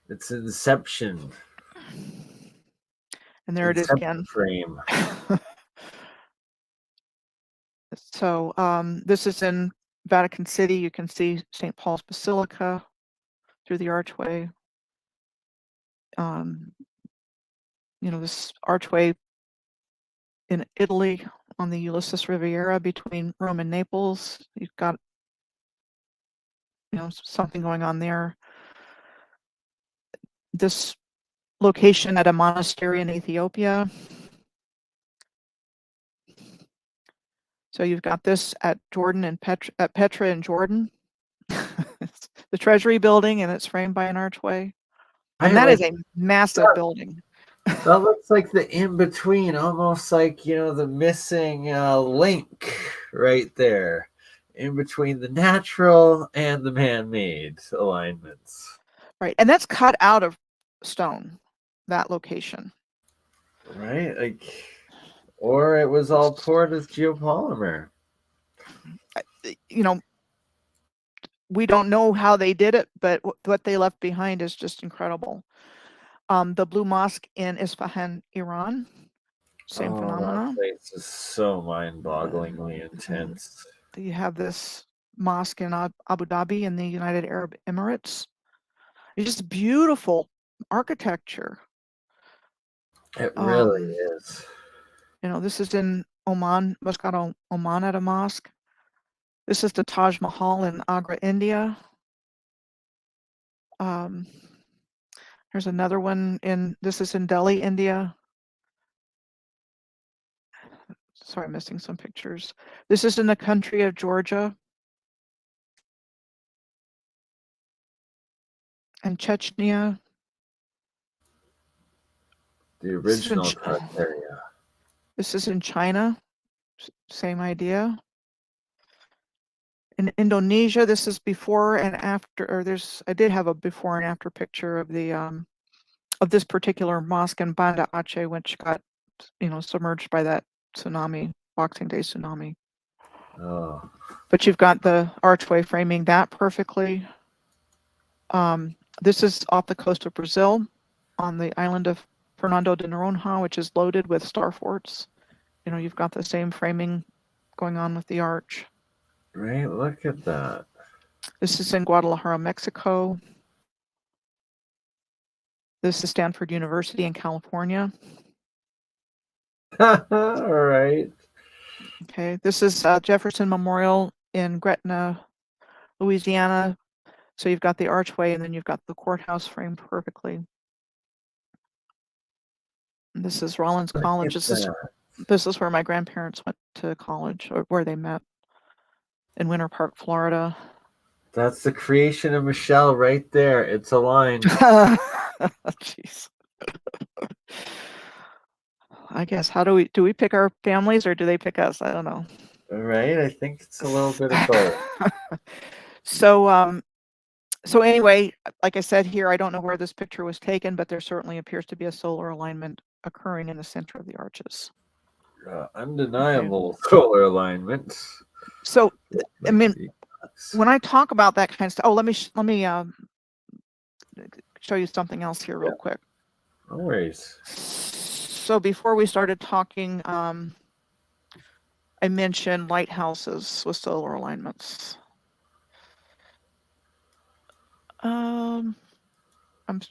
It's Inception. And there it is again. Frame. So this is in Vatican City. You can see St. Paul's Basilica through the archway. This archway in Italy on the Ulysses Riviera between Rome and Naples. You've got something going on there. This location at a monastery in Ethiopia. So you've got this at Jordan and Petra in Jordan. The Treasury building, and it's framed by an archway. And that is a massive building. That looks like the in-between, almost like, the missing link right there in between the natural and the man-made alignments. Right, and that's cut out of stone, that location. Right, or it was all poured as geopolymer. We don't know how they did it, but what they left behind is just incredible. The Blue Mosque in Isfahan, Iran, same phenomenon. That place is so mind-bogglingly intense. You have this mosque in Abu Dhabi in the United Arab Emirates. It's just beautiful architecture. It really is. This is in Oman, Muscat, Oman, at a mosque. This is the Taj Mahal in Agra, India. There's another one this is in Delhi, India. Sorry, I'm missing some pictures. This is in the country of Georgia. And Chechnya. The original criteria. This is in China. Same idea. In Indonesia, this is before and after, or I did have a before and after picture of the of this particular mosque in Banda Aceh, which got submerged by that tsunami, Boxing Day tsunami. Oh. But you've got the archway framing that perfectly. This is off the coast of Brazil, on the island of Fernando de Noronha, which is loaded with star forts. You've got the same framing going on with the arch. Right, look at that. This is in Guadalajara, Mexico. This is Stanford University in California. All right. Okay, this is Jefferson Memorial in Gretna, Louisiana. So you've got the archway, and then you've got the courthouse framed perfectly. And this is Rollins College. This is where my grandparents went to college, or where they met, in Winter Park, Florida. That's the creation of Michelle right there. It's aligned. Jeez. I guess, do we pick our families, or do they pick us? I don't know. Right? I think it's a little bit of both. So, so anyway, like I said here, I don't know where this picture was taken, but there certainly appears to be a solar alignment occurring in the center of the arches. Undeniable solar alignment. So, I mean, when I talk about that kind of stuff, oh, let me show you something else here real quick. No worries. So before we started talking, I mentioned lighthouses with solar alignments. I'm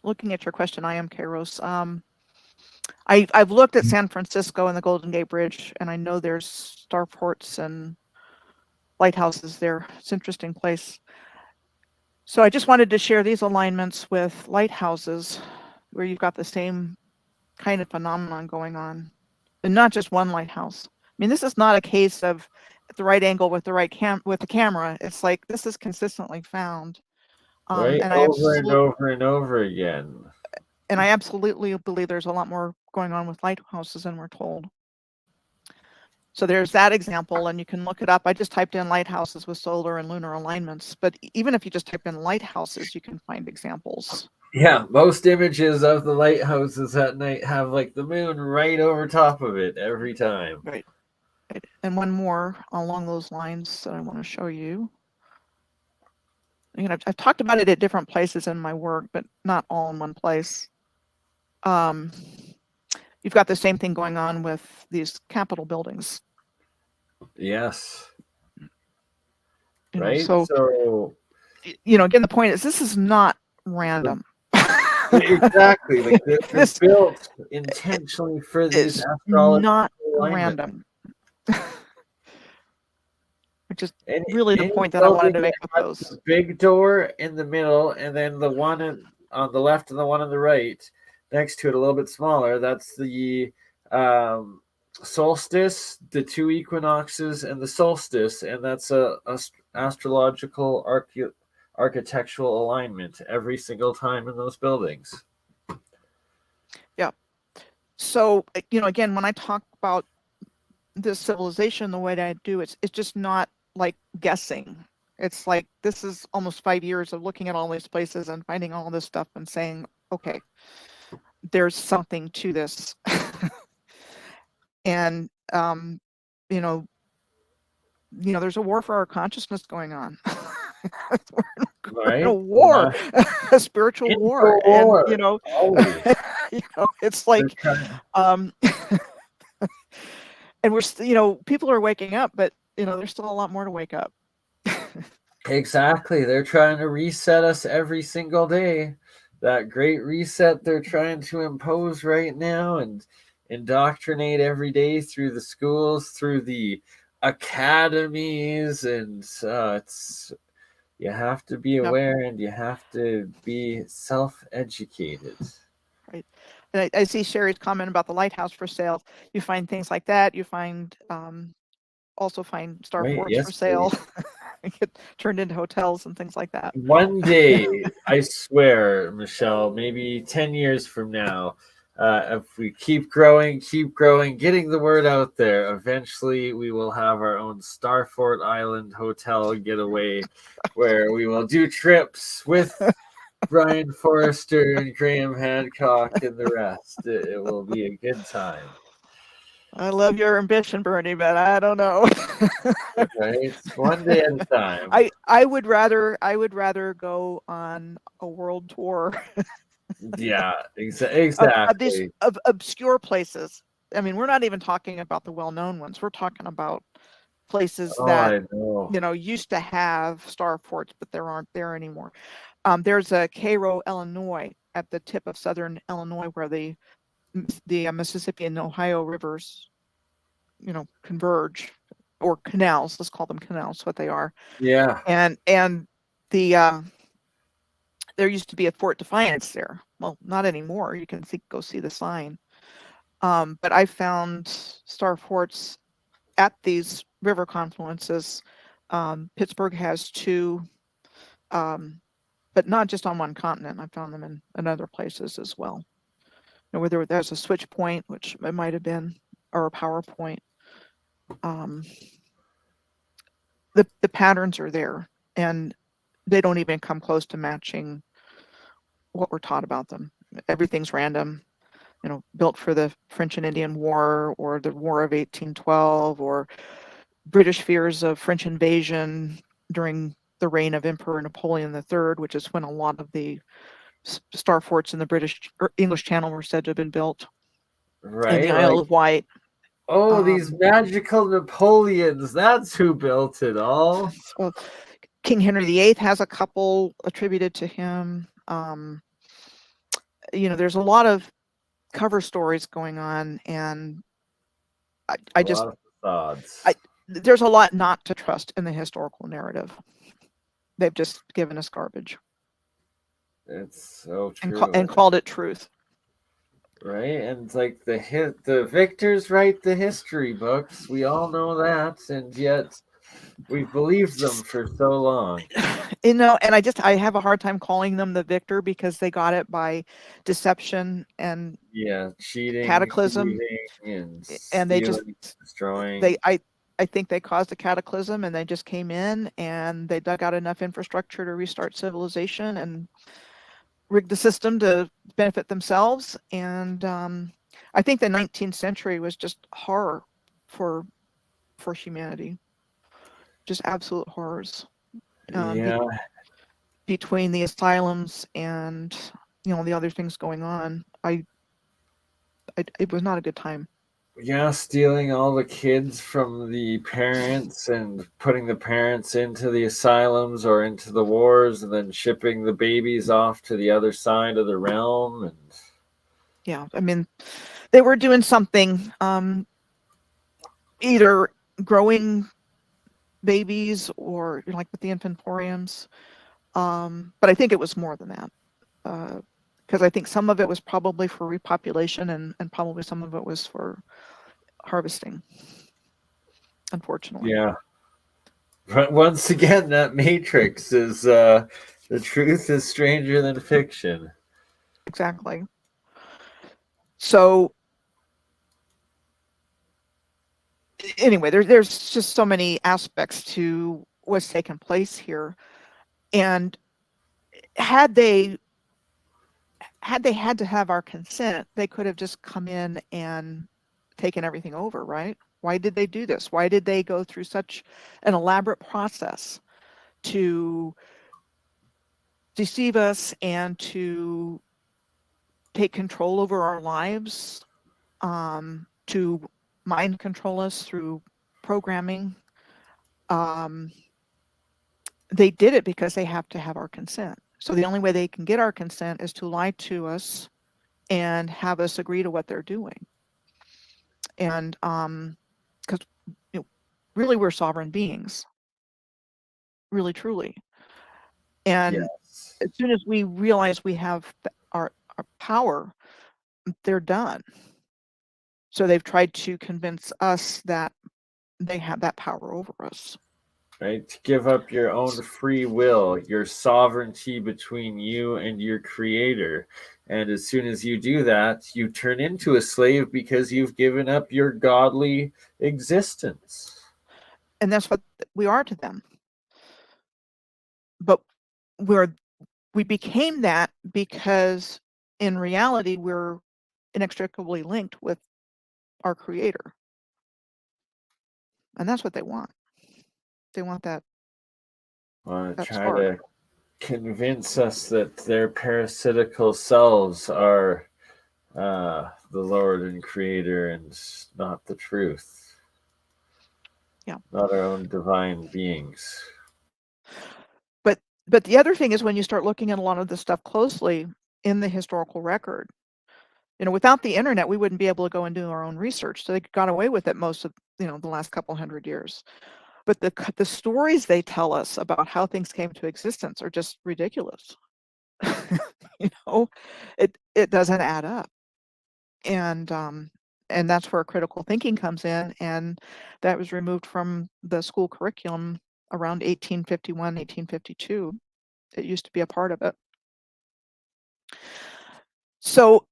looking at your question. I am Kairos. I've looked at San Francisco and the Golden Gate Bridge, and I know there's starports and lighthouses there. It's an interesting place. So I just wanted to share these alignments with lighthouses where you've got the same kind of phenomenon going on, and not just one lighthouse. I mean, this is not a case of at the right angle with the right camera. It's like this is consistently found. Right, and over and over and over again. And I absolutely believe there's a lot more going on with lighthouses than we're told. So there's that example, and you can look it up. I just typed in lighthouses with solar and lunar alignments, but even if you just type in lighthouses, you can find examples. Yeah, most images of the lighthouses at night have like the moon right over top of it every time. Right. And one more along those lines that I want to show you. I've talked about it at different places in my work, but not all in one place. You've got the same thing going on with these Capitol buildings. Yes. Right. So, again, the point is this is not random. Exactly. Like this built intentionally for these astrological not alignments. Random. Which is really the point that I wanted to make with those. The big door in the middle, and then the one on the left and the one on the right next to it, a little bit smaller. That's the solstice, the two equinoxes, and the solstice, and that's a astrological architectural alignment every single time in those buildings. Yeah. So again, when I talk about this civilization the way that I do, it's just not like guessing. It's like this is almost 5 years of looking at all these places and finding all this stuff and saying, okay, there's something to this. And there's a war for our consciousness going on. We're in a war, a spiritual war. And it's like and we're people are waking up, but there's still a lot more to wake up. Exactly. They're trying to reset us every single day. That great reset they're trying to impose right now and indoctrinate every day through the schools, through the academies, and you have to be aware and you have to be self-educated. Right. And I see Sherry's comment about the lighthouse for sale. You find things like that. You find also find starports for sale. Get turned into hotels and things like that. One day, I swear, Michelle, maybe 10 years from now, if we keep growing, getting the word out there, eventually we will have our own Starfort Island hotel getaway where we will do trips with Brian Forrester and Graham Hancock and the rest. It will be a good time. I love your ambition, Bernie, but I don't know. Right, one day at a time. I would rather go on a world tour. Yeah, exactly. Of obscure places. I mean, we're not even talking about the well-known ones. We're talking about places that used to have starports, but there aren't there anymore. There's a Cairo, Illinois, at the tip of southern Illinois, where the Mississippi and Ohio rivers, converge, or canals. Let's call them canals. What they are. Yeah. And the there used to be a Fort Defiance there. Well, not anymore. You can go see the sign. But I found starports at these river confluences. Pittsburgh has two, but not just on one continent. I found them in other places as well. Whether there's a switch point, which it might have been, or a power point. the patterns are there, and they don't even come close to matching what we're taught about them. Everything's random, built for the French and Indian War or the War of 1812 or British fears of French invasion during the reign of Emperor Napoleon III, which is when a lot of the star forts in the British or English Channel were said to have been built. Right. In the Isle of Wight. Oh, these magical Napoleons. That's who built it all. So King Henry VIII has a couple attributed to him. There's a lot of cover stories going on, and I just, lot of facades. there's a lot not to trust in the historical narrative. They've just given us garbage. It's so true. And called it truth. Right, and it's like the victors write the history books. We all know that, and yet we've believed them for so long. And I have a hard time calling them the victor because they got it by deception and cheating, cataclysm, and they just destroying. I think they caused a cataclysm, and they just came in and they dug out enough infrastructure to restart civilization and rig the system to benefit themselves. And I think the 19th century was just horror for humanity, just absolute horrors. Between the asylums and the other things going on, it was not a good time. Stealing all the kids from the parents and putting the parents into the asylums or into the wars, and then shipping the babies off to the other side of the realm. And they were doing something, either growing babies or like with the infantoriums, but I think it was more than that, because I think some of it was probably for repopulation, and probably some of it was for harvesting, unfortunately. But once again, that matrix is the truth is stranger than fiction. Exactly. So anyway, there's just so many aspects to what's taken place here, and had they had to have our consent, they could have just come in and taken everything over, right? Why did they do this? Why did they go through such an elaborate process to deceive us and to take control over our lives, to mind control us through programming? They did it because they have to have our consent. So the only way they can get our consent is to lie to us and have us agree to what they're doing. And because really we're sovereign beings, really truly. And as soon as we realize we have our power, they're done. So they've tried to convince us that they have that power over us. Right, to give up your own free will, your sovereignty between you and your creator. And as soon as you do that, you turn into a slave because you've given up your godly existence. And that's what we are to them. But we became that because in reality, we're inextricably linked with our creator. And that's what they want. They want that. Want to try to convince us that their parasitical selves are the Lord and Creator and not the truth. Not our own divine beings. But the other thing is, when you start looking at a lot of this stuff closely in the historical record, without the internet, we wouldn't be able to go and do our own research. So they got away with it most of the last couple hundred years. But the stories they tell us about how things came to existence are just ridiculous. It doesn't add up. And that's where critical thinking comes in, and that was removed from the school curriculum around 1851, 1852. It used to be a part of it. So,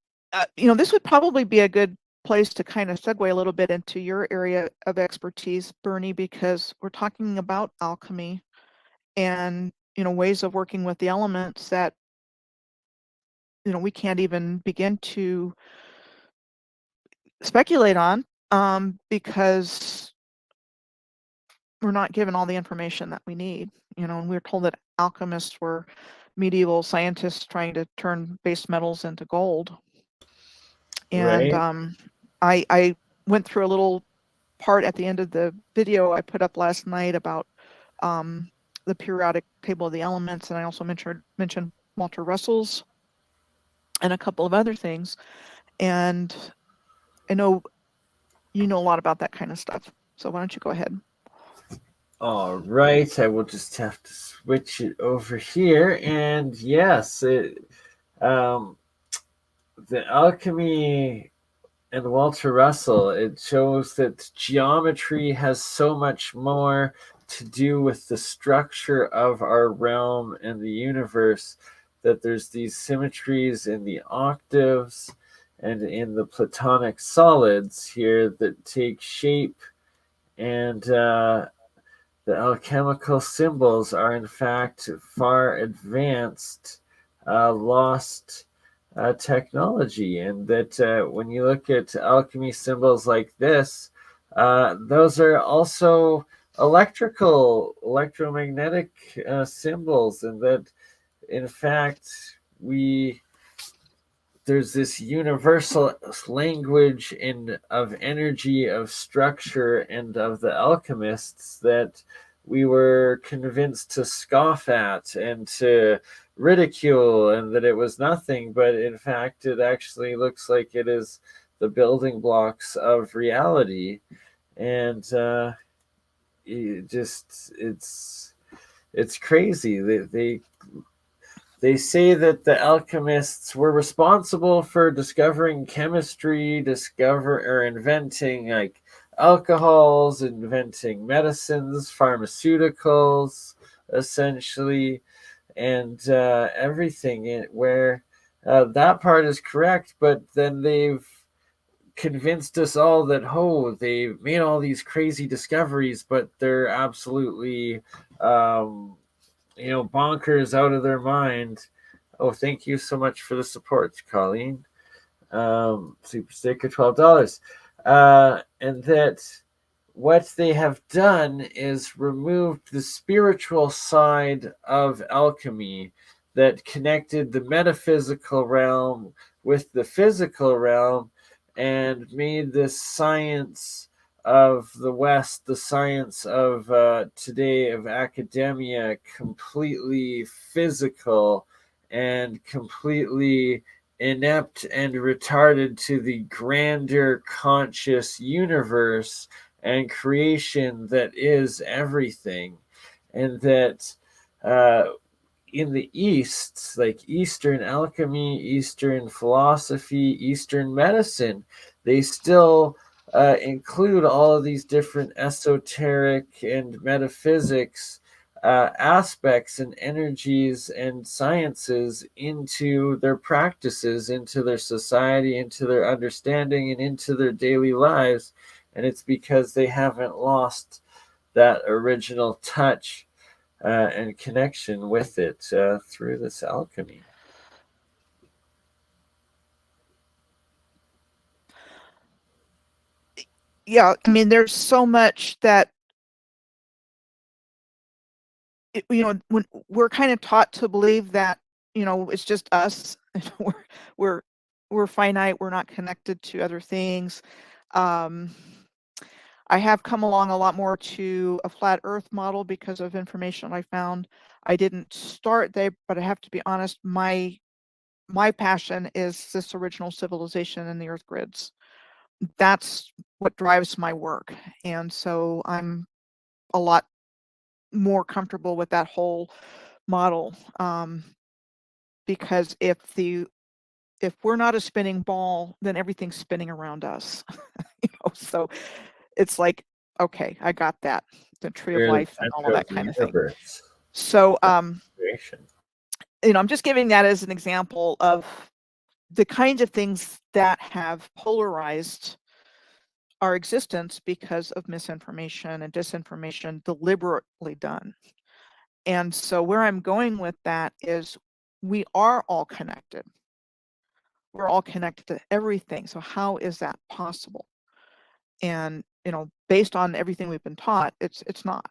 this would probably be a good place to kind of segue a little bit into your area of expertise, Bernie, because we're talking about alchemy and, ways of working with the elements that, we can't even begin to speculate on, because we're not given all the information that we need, and we're told that alchemists were medieval scientists trying to turn base metals into gold. And Right. I went through a little part at the end of the video I put up last night about the periodic table of the elements, and I also mentioned Walter Russell's and a couple of other things. And I know you know a lot about that kind of stuff, so why don't you go ahead? All right, I will just have to switch it over here, and yes, the alchemy and Walter Russell, it shows that geometry has so much more to do with the structure of our realm and the universe, that there's these symmetries in the octaves and in the platonic solids here that take shape, and the alchemical symbols are in fact far advanced, lost technology, and that when you look at alchemy symbols like this, those are also electromagnetic symbols, and that in fact there's this universal language of energy, of structure, and of the alchemists that we were convinced to scoff at and to ridicule, and that it was nothing, but in fact it actually looks like it is the building blocks of reality. And it's crazy. They say that the alchemists were responsible for discovering chemistry, inventing like alcohols, inventing medicines, pharmaceuticals, essentially, and everything. Where that part is correct, but then they've convinced us all that they made all these crazy discoveries, but they're absolutely bonkers, out of their mind. Oh, thank you so much for the support, Colleen. Super sticker, $12. And that what they have done is removed the spiritual side of alchemy that connected the metaphysical realm with the physical realm, and made this science of the West, the science of today, of academia, completely physical and completely inept and retarded to the grander conscious universe and creation that is everything. And that in the East, like Eastern alchemy, Eastern philosophy, Eastern medicine, they still include all of these different esoteric and metaphysics aspects and energies and sciences into their practices, into their society, into their understanding, and into their daily lives. And it's because they haven't lost that original touch and connection with it through this alchemy. Yeah, I mean, there's so much that when we're kind of taught to believe that it's just us. we're finite, we're not connected to other things. I have come along a lot more to a flat earth model because of information I found. I didn't start there, but I have to be honest, my passion is this original civilization and the earth grids. That's what drives my work, and so I'm a lot more comfortable with that whole model, because if we're not a spinning ball, then everything's spinning around us. So it's like, okay, I got that, the tree of life and all of that kind of thing. So I'm just giving that as an example of the kinds of things that have polarized our existence because of misinformation and disinformation deliberately done. And so where I'm going with that is we are all connected. We're all connected to everything. So how is that possible? And, based on everything we've been taught, it's not.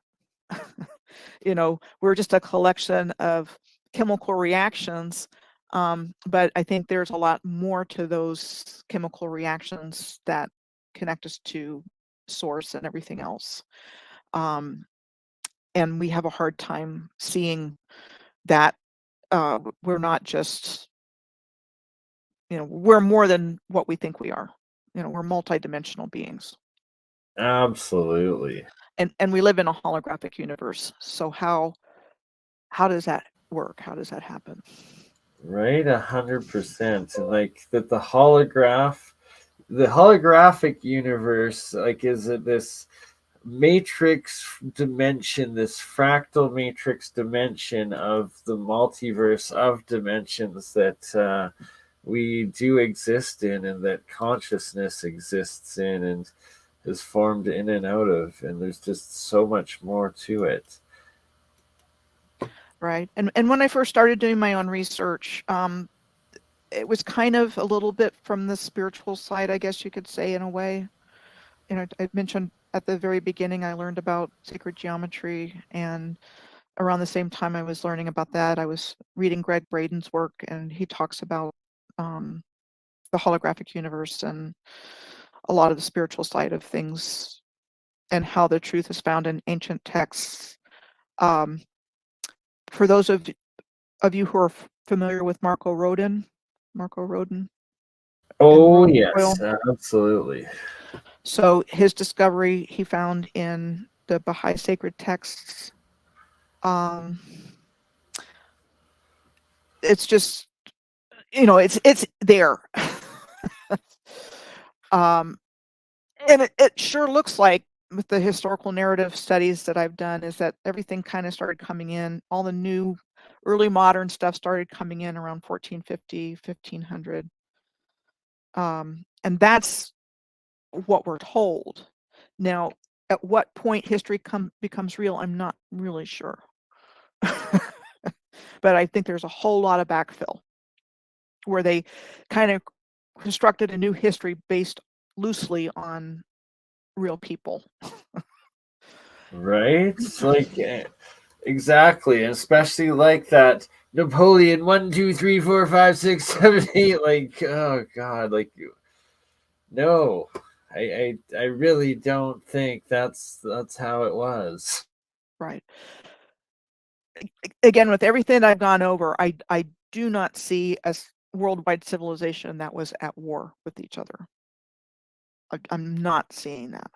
We're just a collection of chemical reactions. But I think there's a lot more to those chemical reactions that connect us to source and everything else. And we have a hard time seeing that we're not just, we're more than what we think we are. We're multidimensional beings. Absolutely. And we live in a holographic universe. So how does that work? How does that happen? Right, 100%. And like that, the holographic universe, like, is it this matrix dimension, this fractal matrix dimension of the multiverse of dimensions that we do exist in, and that consciousness exists in and is formed in and out of, and there's just so much more to it. Right. And when I first started doing my own research, it was kind of a little bit from the spiritual side, I guess you could say, in a way. I mentioned at the very beginning, I learned about sacred geometry, and around the same time I was learning about that, I was reading Greg Braden's work, and he talks about the holographic universe and a lot of the spiritual side of things and how the truth is found in ancient texts. For those of you who are familiar with Marco Rodin. Oh, yes, absolutely. So his discovery he found in the Baha'i sacred texts. It's just, it's there. And it sure looks like, with the historical narrative studies that I've done, is that everything kind of started coming in. All the new early modern stuff started coming in around 1450, 1500. And that's what we're told. Now, at what point history becomes real, I'm not really sure. But I think there's a whole lot of backfill where they kind of constructed a new history based loosely on real people. Right? Like, exactly. Especially like that Napoleon 1, 2, 3, 4, 5, 6, 7, 8. Like, oh God, like, no. I really don't think that's how it was. Right. Again, with everything I've gone over, I do not see a worldwide civilization that was at war with each other. I'm not seeing that.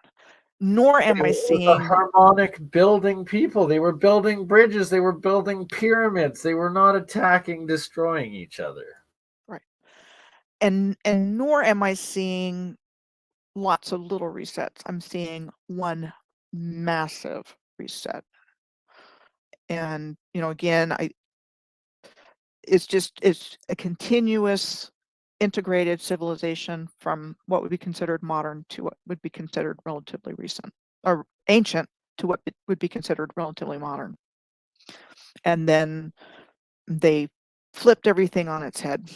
Nor am I seeing a harmonic building people. They were building bridges. They were building pyramids. They were not attacking, destroying each other. Right. And nor am I seeing lots of little resets. I'm seeing one massive reset. And again, it's a continuous integrated civilization from what would be considered modern to what would be considered relatively recent, or ancient to what would be considered relatively modern. And then they flipped everything on its head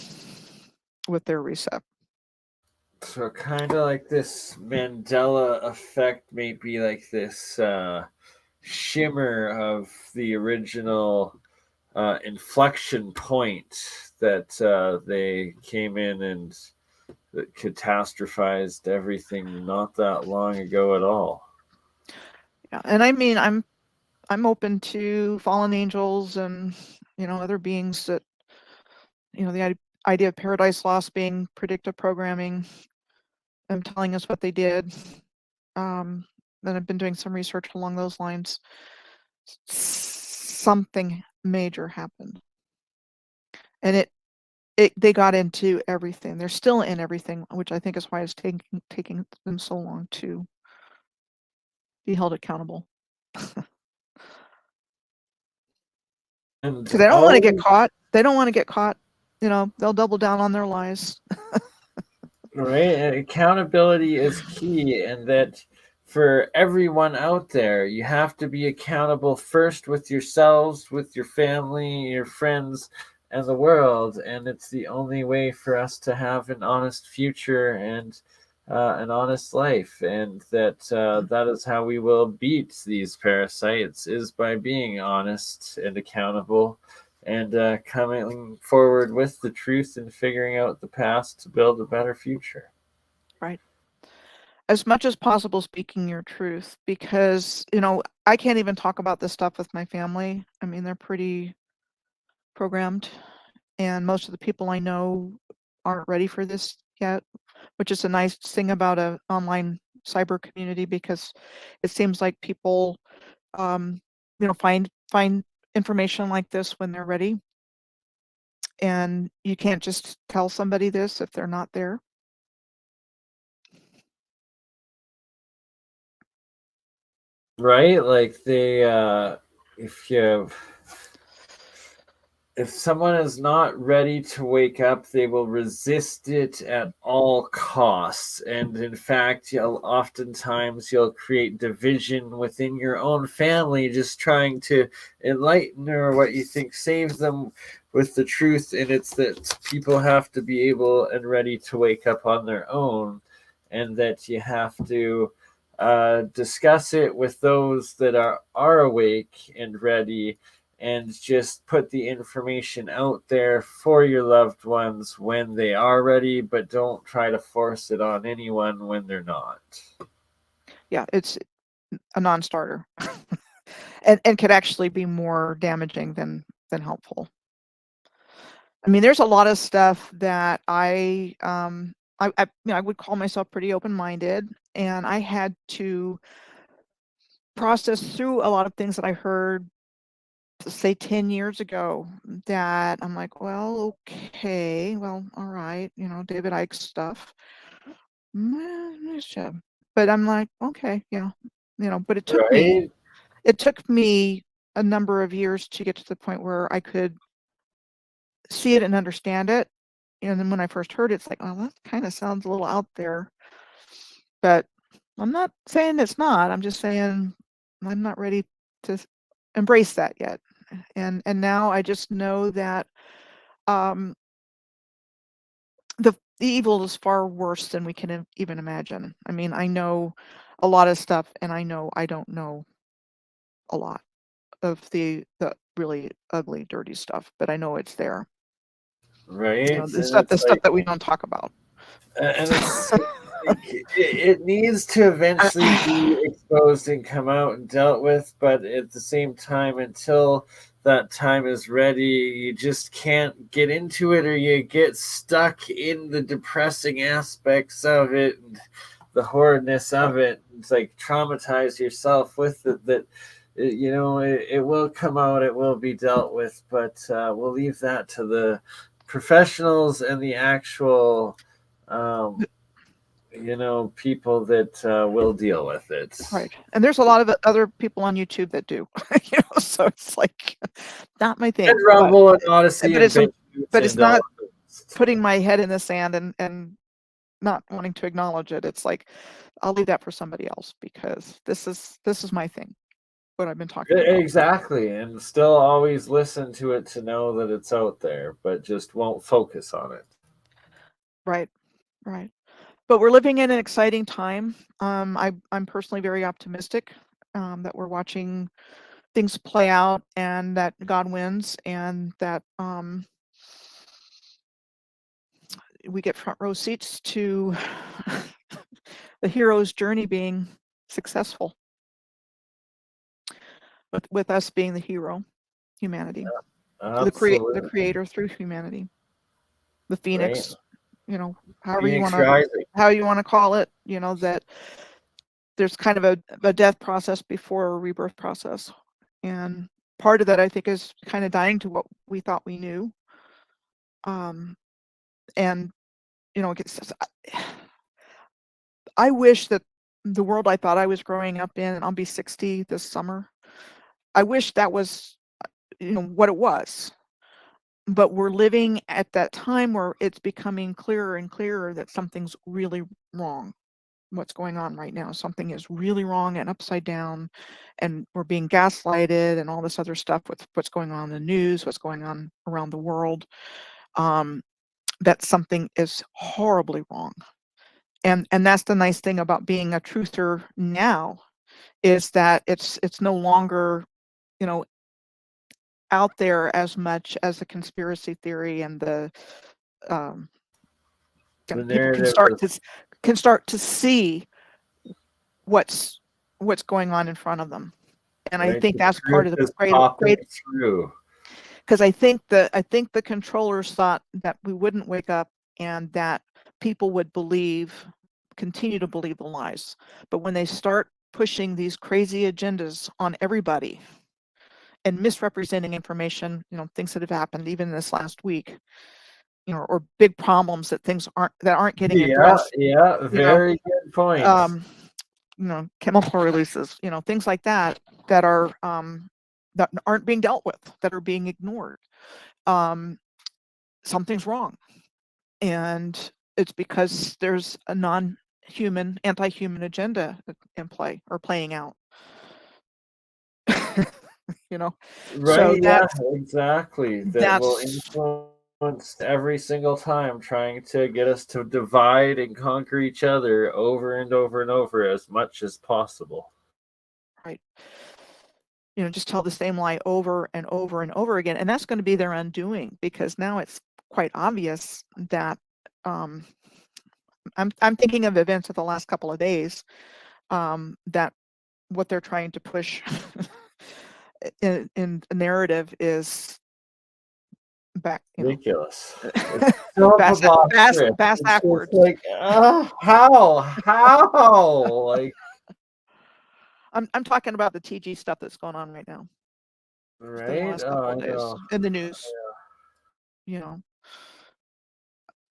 with their reset. So kind of like this Mandela effect, maybe like this shimmer of the original inflection point that they came in and catastrophized everything not that long ago at all. Yeah, and I mean, I'm open to fallen angels and other beings that the idea of paradise lost being predictive programming and telling us what they did. And I've been doing some research along those lines. Something major happened, and they got into everything. They're still in everything, which I think is why it's taking them so long to be held accountable. And Because they don't want to get caught. They don't want to get caught. they'll double down on their lies. Right? And accountability is key, and that for everyone out there, you have to be accountable first with yourselves, with your family, your friends, and the world. And it's the only way for us to have an honest future and an honest life. And that is how we will beat these parasites, is by being honest and accountable, and coming forward with the truth and figuring out the past to build a better future. Right. As much as possible, speaking your truth, because, I can't even talk about this stuff with my family. I mean, they're pretty programmed, and most of the people I know aren't ready for this yet, which is a nice thing about an online cyber community, because it seems like people, find information like this when they're ready. And you can't just tell somebody this if they're not there. Right? Like if someone is not ready to wake up, they will resist it at all costs. And in fact, oftentimes you'll create division within your own family, just trying to enlighten or what you think saves them with the truth. And it's that people have to be able and ready to wake up on their own, and that you have to discuss it with those that are awake and ready, and just put the information out there for your loved ones when they are ready, but don't try to force it on anyone when they're not. Yeah, it's a non-starter. and could actually be more damaging than helpful. I mean, there's a lot of stuff that I would call myself pretty open-minded, and I had to process through a lot of things that I heard, say 10 years ago, that I'm like, well, okay, well, all right, David Icke stuff. But I'm like, okay, yeah, but it took me a number of years to get to the point where I could see it and understand it. And then when I first heard it, it's like, oh, that kind of sounds a little out there. But I'm not saying it's not. I'm just saying I'm not ready to embrace that yet. And now I just know that the evil is far worse than we can even imagine. I mean, I know a lot of stuff, and I know I don't know a lot of the really ugly, dirty stuff, but I know it's there. Right? The stuff that we don't talk about. And it's it needs to eventually be exposed and come out and dealt with, but at the same time, until that time is ready, you just can't get into it, or you get stuck in the depressing aspects of it and the horridness of it. It's like traumatize yourself with it, that it will come out, it will be dealt with, but we'll leave that to the professionals and the actual people that will deal with it. Right. And there's a lot of other people on YouTube that do, so it's like not my thing. And Rumble and OdySee, but it's not putting my head in the sand and not wanting to acknowledge it. It's like, I'll leave that for somebody else, because this is my thing, what I've been talking about. Exactly. And still always listen to it to know that it's out there, but just won't focus on it. Right. But we're living in an exciting time. I'm personally very optimistic that we're watching things play out, and that God wins, and that we get front row seats to the hero's journey being successful, with us being the hero, humanity, the creator through humanity, the phoenix. Right. However you want to call it, that there's kind of a death process before a rebirth process. And part of that, I think, is kind of dying to what we thought we knew. And, I wish that the world I thought I was growing up in, and I'll be 60 this summer, I wish that was, what it was. but we're living at that time where it's becoming clearer and clearer that something's really wrong. What's going on right now, something is really wrong and upside down, and we're being gaslighted and all this other stuff with what's going on in the news, what's going on around the world. That something is horribly wrong. And that's the nice thing about being a truther now, is that it's no longer, you know, out there as much as the conspiracy theory and the people can start to see what's going on in front of them. And I think that's part of the great true. Because I think the controllers thought that we wouldn't wake up and that people would continue to believe the lies. But when they start pushing these crazy agendas on everybody and misrepresenting information, you know, things that have happened even this last week, you know, or big problems that aren't getting addressed. Yeah, very good point. You know, chemical releases, you know, things like that that are that aren't being dealt with, that are being ignored. Something's wrong, and it's because there's a non-human, anti-human agenda in play or playing out. You know, right? So yeah, exactly. That will influence every single time, trying to get us to divide and conquer each other over and over and over as much as possible. Right. You know, just tell the same lie over and over and over again, and that's going to be their undoing, because now it's quite obvious that I'm thinking of events of the last couple of days, that what they're trying to push in a narrative is ridiculous. It's so fast backwards. Like, how? Like, I'm talking about the TG stuff that's going on right now. Right. The last couple of days in the news. You know.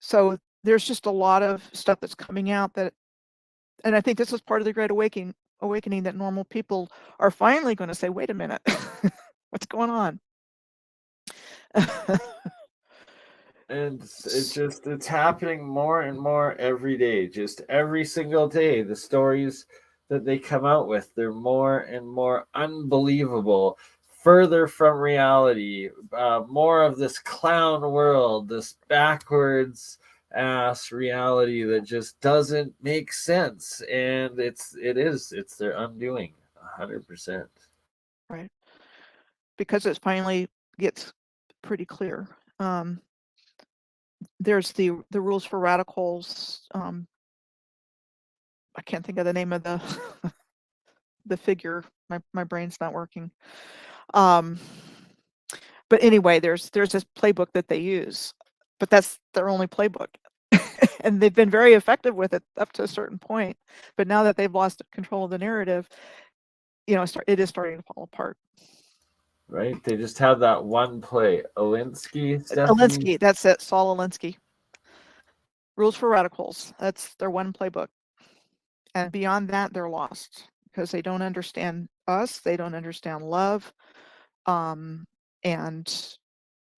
So there's just a lot of stuff that's coming out that, and I think this is part of the Great Awakening, that normal people are finally going to say, wait a minute, what's going on? And it's happening more and more every day, just every single day. The stories that they come out with, they're more and more unbelievable, further from reality, more of this clown world, this backwards ass reality that just doesn't make sense. And it's their undoing 100%. Right. Because it finally gets pretty clear. There's the rules for radicals. I can't think of the name of the the figure. My brain's not working. But anyway, there's this playbook that they use, but that's their only playbook. And they've been very effective with it up to a certain point. But now that they've lost control of the narrative, you know, it is starting to fall apart. Right? They just have that one play. Alinsky, that's it. Saul Alinsky. Rules for radicals. That's their one playbook. And beyond that, they're lost because they don't understand us. They don't understand love. And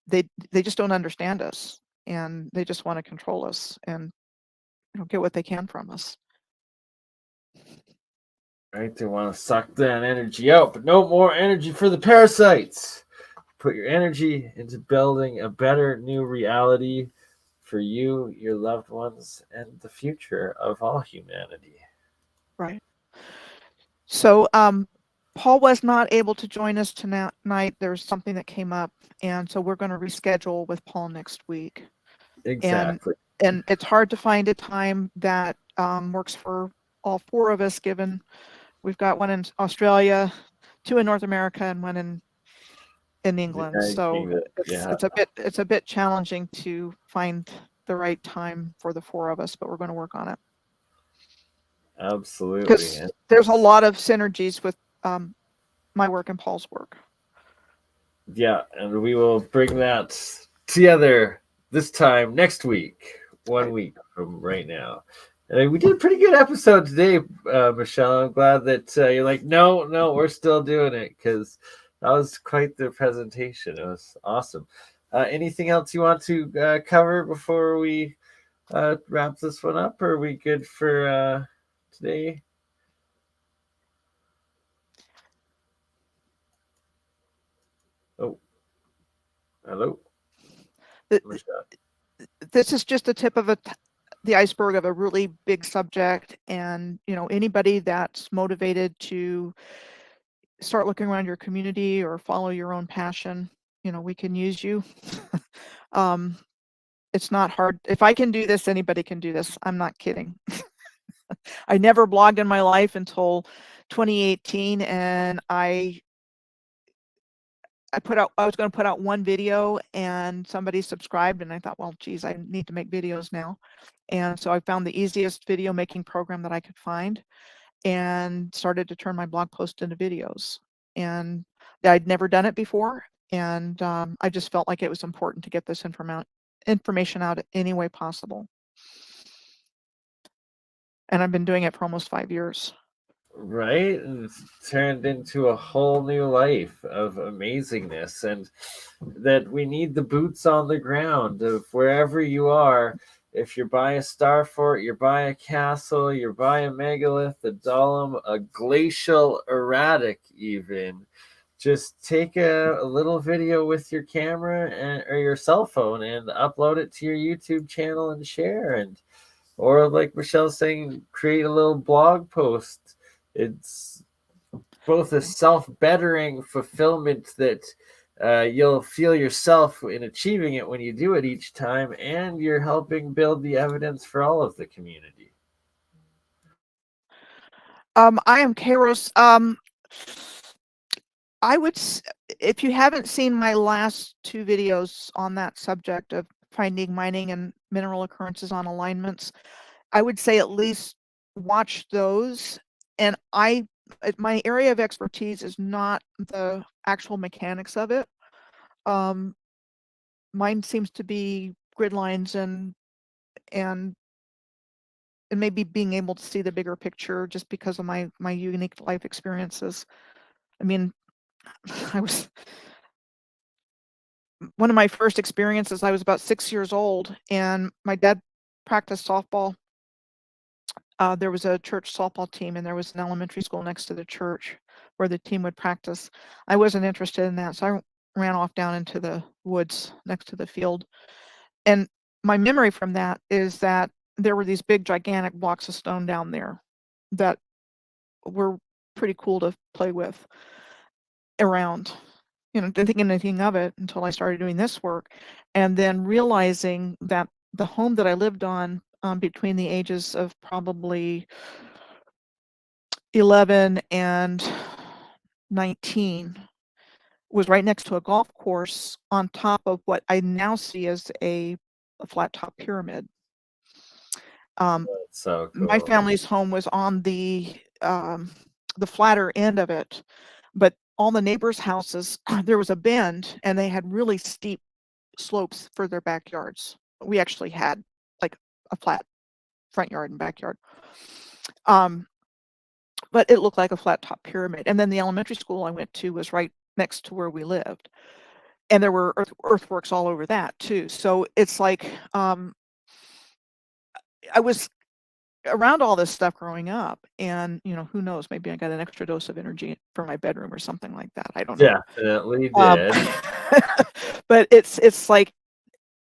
they just don't understand us. And they just want to control us and, you know, get what they can from us. Right? They want to suck that energy out, but no more energy for the parasites. Put your energy into building a better new reality for you, your loved ones, and the future of all humanity. Right. So Paul was not able to join us tonight. There's something that came up, and so we're going to reschedule with Paul next week. Exactly. And it's hard to find a time that works for all four of us, given we've got one in Australia, two in North America, and one in England. So it's a bit challenging to find the right time for the four of us, but we're going to work on it. Absolutely. Because there's a lot of synergies with my work and Paul's work. Yeah, and we will bring that together this time next week, 1 week from right now. And we did a pretty good episode today, Michelle. I'm glad that you're like, no, we're still doing it, because that was quite the presentation. It was awesome. Anything else you want to cover before we wrap this one up? Or are we good for today? Oh, hello. This is just the tip of the iceberg of a really big subject, and anybody that's motivated to start looking around your community or follow your own passion, we can use you. It's not hard. If I can do this, anybody can do this. I'm not kidding. I never blogged in my life until 2018, and I was going to put out one video, and somebody subscribed, and I thought, well, geez, I need to make videos now. And so I found the easiest video making program that I could find and started to turn my blog post into videos. And I'd never done it before, and I just felt like it was important to get this information out any way possible. And I've been doing it for almost 5 years. Right, and it's turned into a whole new life of amazingness, and that we need the boots on the ground of wherever you are. If you're by a star fort, you're by a castle, you're by a megalith, a dolmen, a glacial erratic even, just take a little video with your camera or your cell phone and upload it to your YouTube channel and share. Or like Michelle's saying, create a little blog post. It's both a self-bettering fulfillment that you'll feel yourself in achieving it when you do it each time, and you're helping build the evidence for all of the community. I am Kairos. If you haven't seen my last 2 videos on that subject of finding mining and mineral occurrences on alignments, I would say at least watch those. And my area of expertise is not the actual mechanics of it. Mine seems to be grid lines and maybe being able to see the bigger picture just because of my unique life experiences. I mean, one of my first experiences, I was about 6 years old, and my dad practiced softball. There was a church softball team, and there was an elementary school next to the church where the team would practice. I wasn't interested in that, so I ran off down into the woods next to the field. And my memory from that is that there were these big, gigantic blocks of stone down there that were pretty cool to play with around. Didn't think anything of it until I started doing this work, and then realizing that the home that I lived on between the ages of probably 11 and 19 was right next to a golf course on top of what I now see as a flat top pyramid. That's so cool. My family's home was on the flatter end of it, but all the neighbors' houses, there was a bend, and they had really steep slopes for their backyards. We actually had like a flat front yard and backyard. But it looked like a flat top pyramid. And then the elementary school I went to was right next to where we lived. And there were earthworks all over that too. So it's like, I was around all this stuff growing up, and who knows, maybe I got an extra dose of energy for my bedroom or something like that. I don't know. Definitely did. But it's like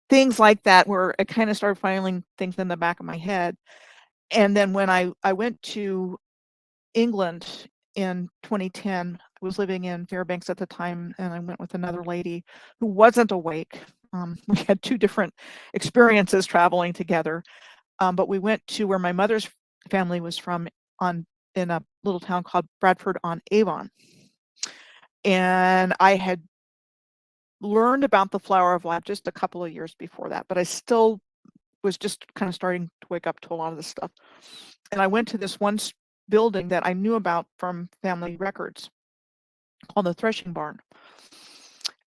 things like that where I kind of started filing things in the back of my head. And then when I went to England in 2010, I was living in Fairbanks at the time, and I went with another lady who wasn't awake. We had 2 different experiences traveling together. But we went to where my mother's family was from in a little town called Bradford-on-Avon. And I had learned about the Flower of Life just a couple of years before that, but I still was just kind of starting to wake up to a lot of this stuff. And I went to this one building that I knew about from family records called the Threshing Barn.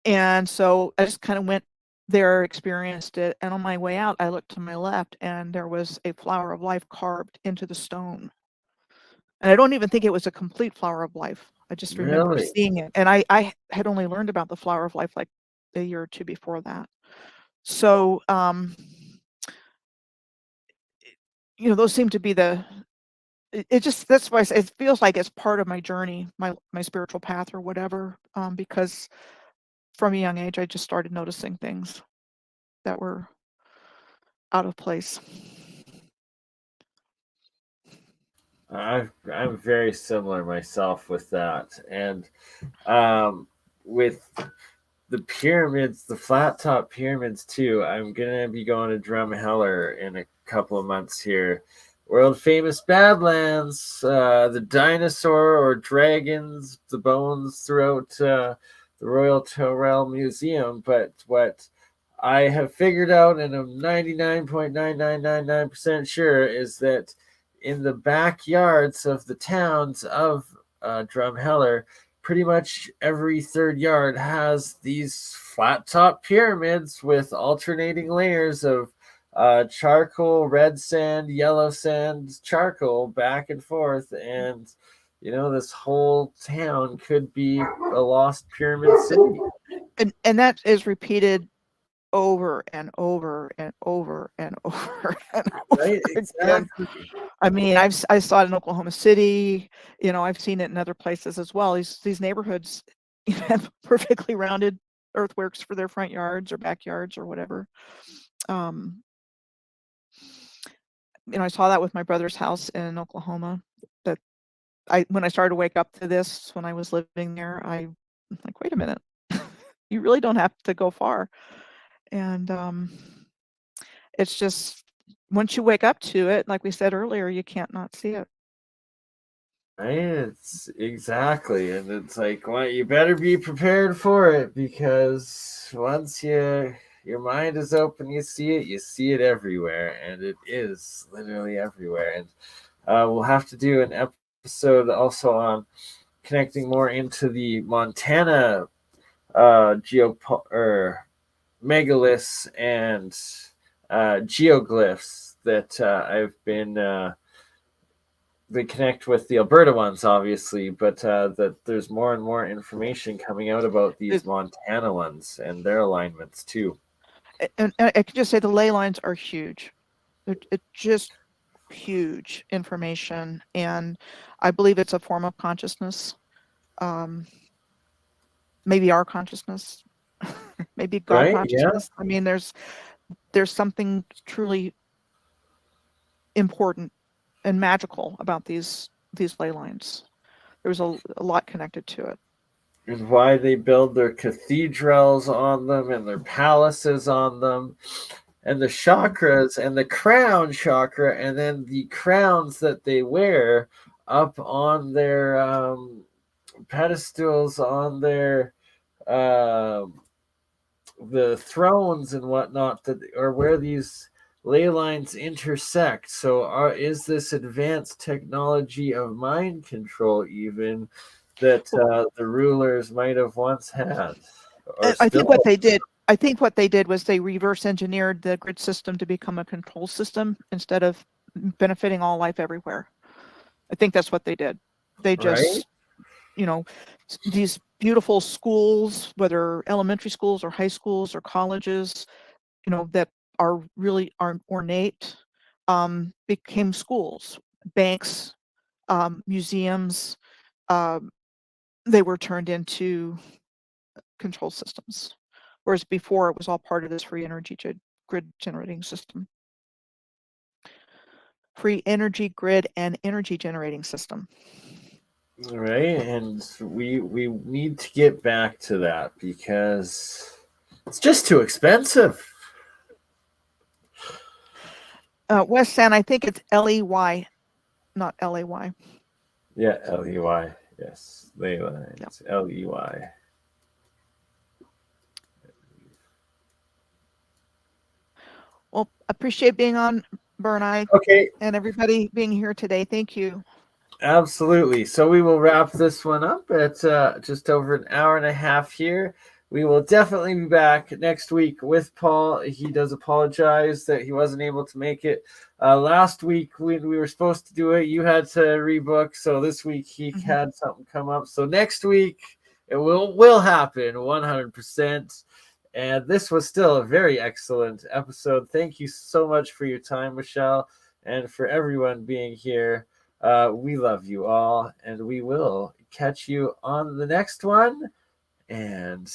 And so I just kind of went there, experienced it, and on my way out, I looked to my left, and there was a Flower of Life carved into the stone. And I don't even think it was a complete Flower of Life. I just remember seeing it. And I had only learned about the Flower of Life like a year or two before that. So, those seem to be that's why I say it feels like it's part of my journey, my spiritual path or whatever, because from a young age, I just started noticing things that were out of place. I'm very similar myself with that, and with the pyramids, the flat top pyramids too. I'm gonna be going to Drumheller in a couple of months here. World famous Badlands, the dinosaur or dragons, the bones throughout the Royal Tyrrell Museum. But what I have figured out, and I'm 99.9999% sure, is that in the backyards of the towns of Drumheller, pretty much every third yard has these flat top pyramids with alternating layers of charcoal, red sand, yellow sand, charcoal back and forth. And, this whole town could be a lost pyramid city. And that is repeated over and over and over and over and over Right? again. Exactly. I mean, I saw it in Oklahoma City. I've seen it in other places as well. These neighborhoods have perfectly rounded earthworks for their front yards or backyards or whatever. I saw that with my brother's house in Oklahoma. That when I started to wake up to this when I was living there, I'm like, wait a minute, you really don't have to go far. And it's just once you wake up to it, like we said earlier, you can't not see it. Right? It's exactly, and it's like, well, you better be prepared for it, because once your mind is open, you see it everywhere, and it is literally everywhere. And we'll have to do an episode also on connecting more into the Montana megaliths and geoglyphs that I've been. They connect with the Alberta ones, obviously, but that there's more and more information coming out about these Montana ones and their alignments too. And I can just say the ley lines are huge. It's just huge information, and I believe it's a form of consciousness. Maybe our consciousness, maybe God Right, consciousness. Yeah. I mean, there's something truly important and magical about these ley lines. There's a lot connected to it. And why they build their cathedrals on them and their palaces on them, and the chakras and the crown chakra, and then the crowns that they wear up on their pedestals, on their the thrones and whatnot, that are where these ley lines intersect. So is this advanced technology of mind control even that the rulers might have once had? I think what they did was they reverse engineered the grid system to become a control system instead of benefiting all life everywhere. I think that's what they did. They just, these beautiful schools, whether elementary schools or high schools or colleges, that are really ornate, became schools, banks, museums. They were turned into control systems, whereas before it was all part of this free energy grid generating system. Free energy grid and energy generating system. Right, and we need to get back to that because it's just too expensive. West San, I think it's Ley, not Lay. Yeah, Ley. Yes, ley lines. Yep. Ley. Well, appreciate being on BurnEye. Okay. And everybody being here today. Thank you. Absolutely. So we will wrap this one up at just over an hour and a half here. We will definitely be back next week with Paul. He does apologize that he wasn't able to make it. Last week when we were supposed to do it, you had to rebook. So this week he had something come up. So next week it will happen 100%. And this was still a very excellent episode. Thank you so much for your time, Michelle, and for everyone being here. We love you all, and we will catch you on the next one. And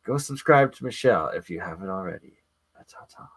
go subscribe to Michelle if you haven't already. Ta-ta.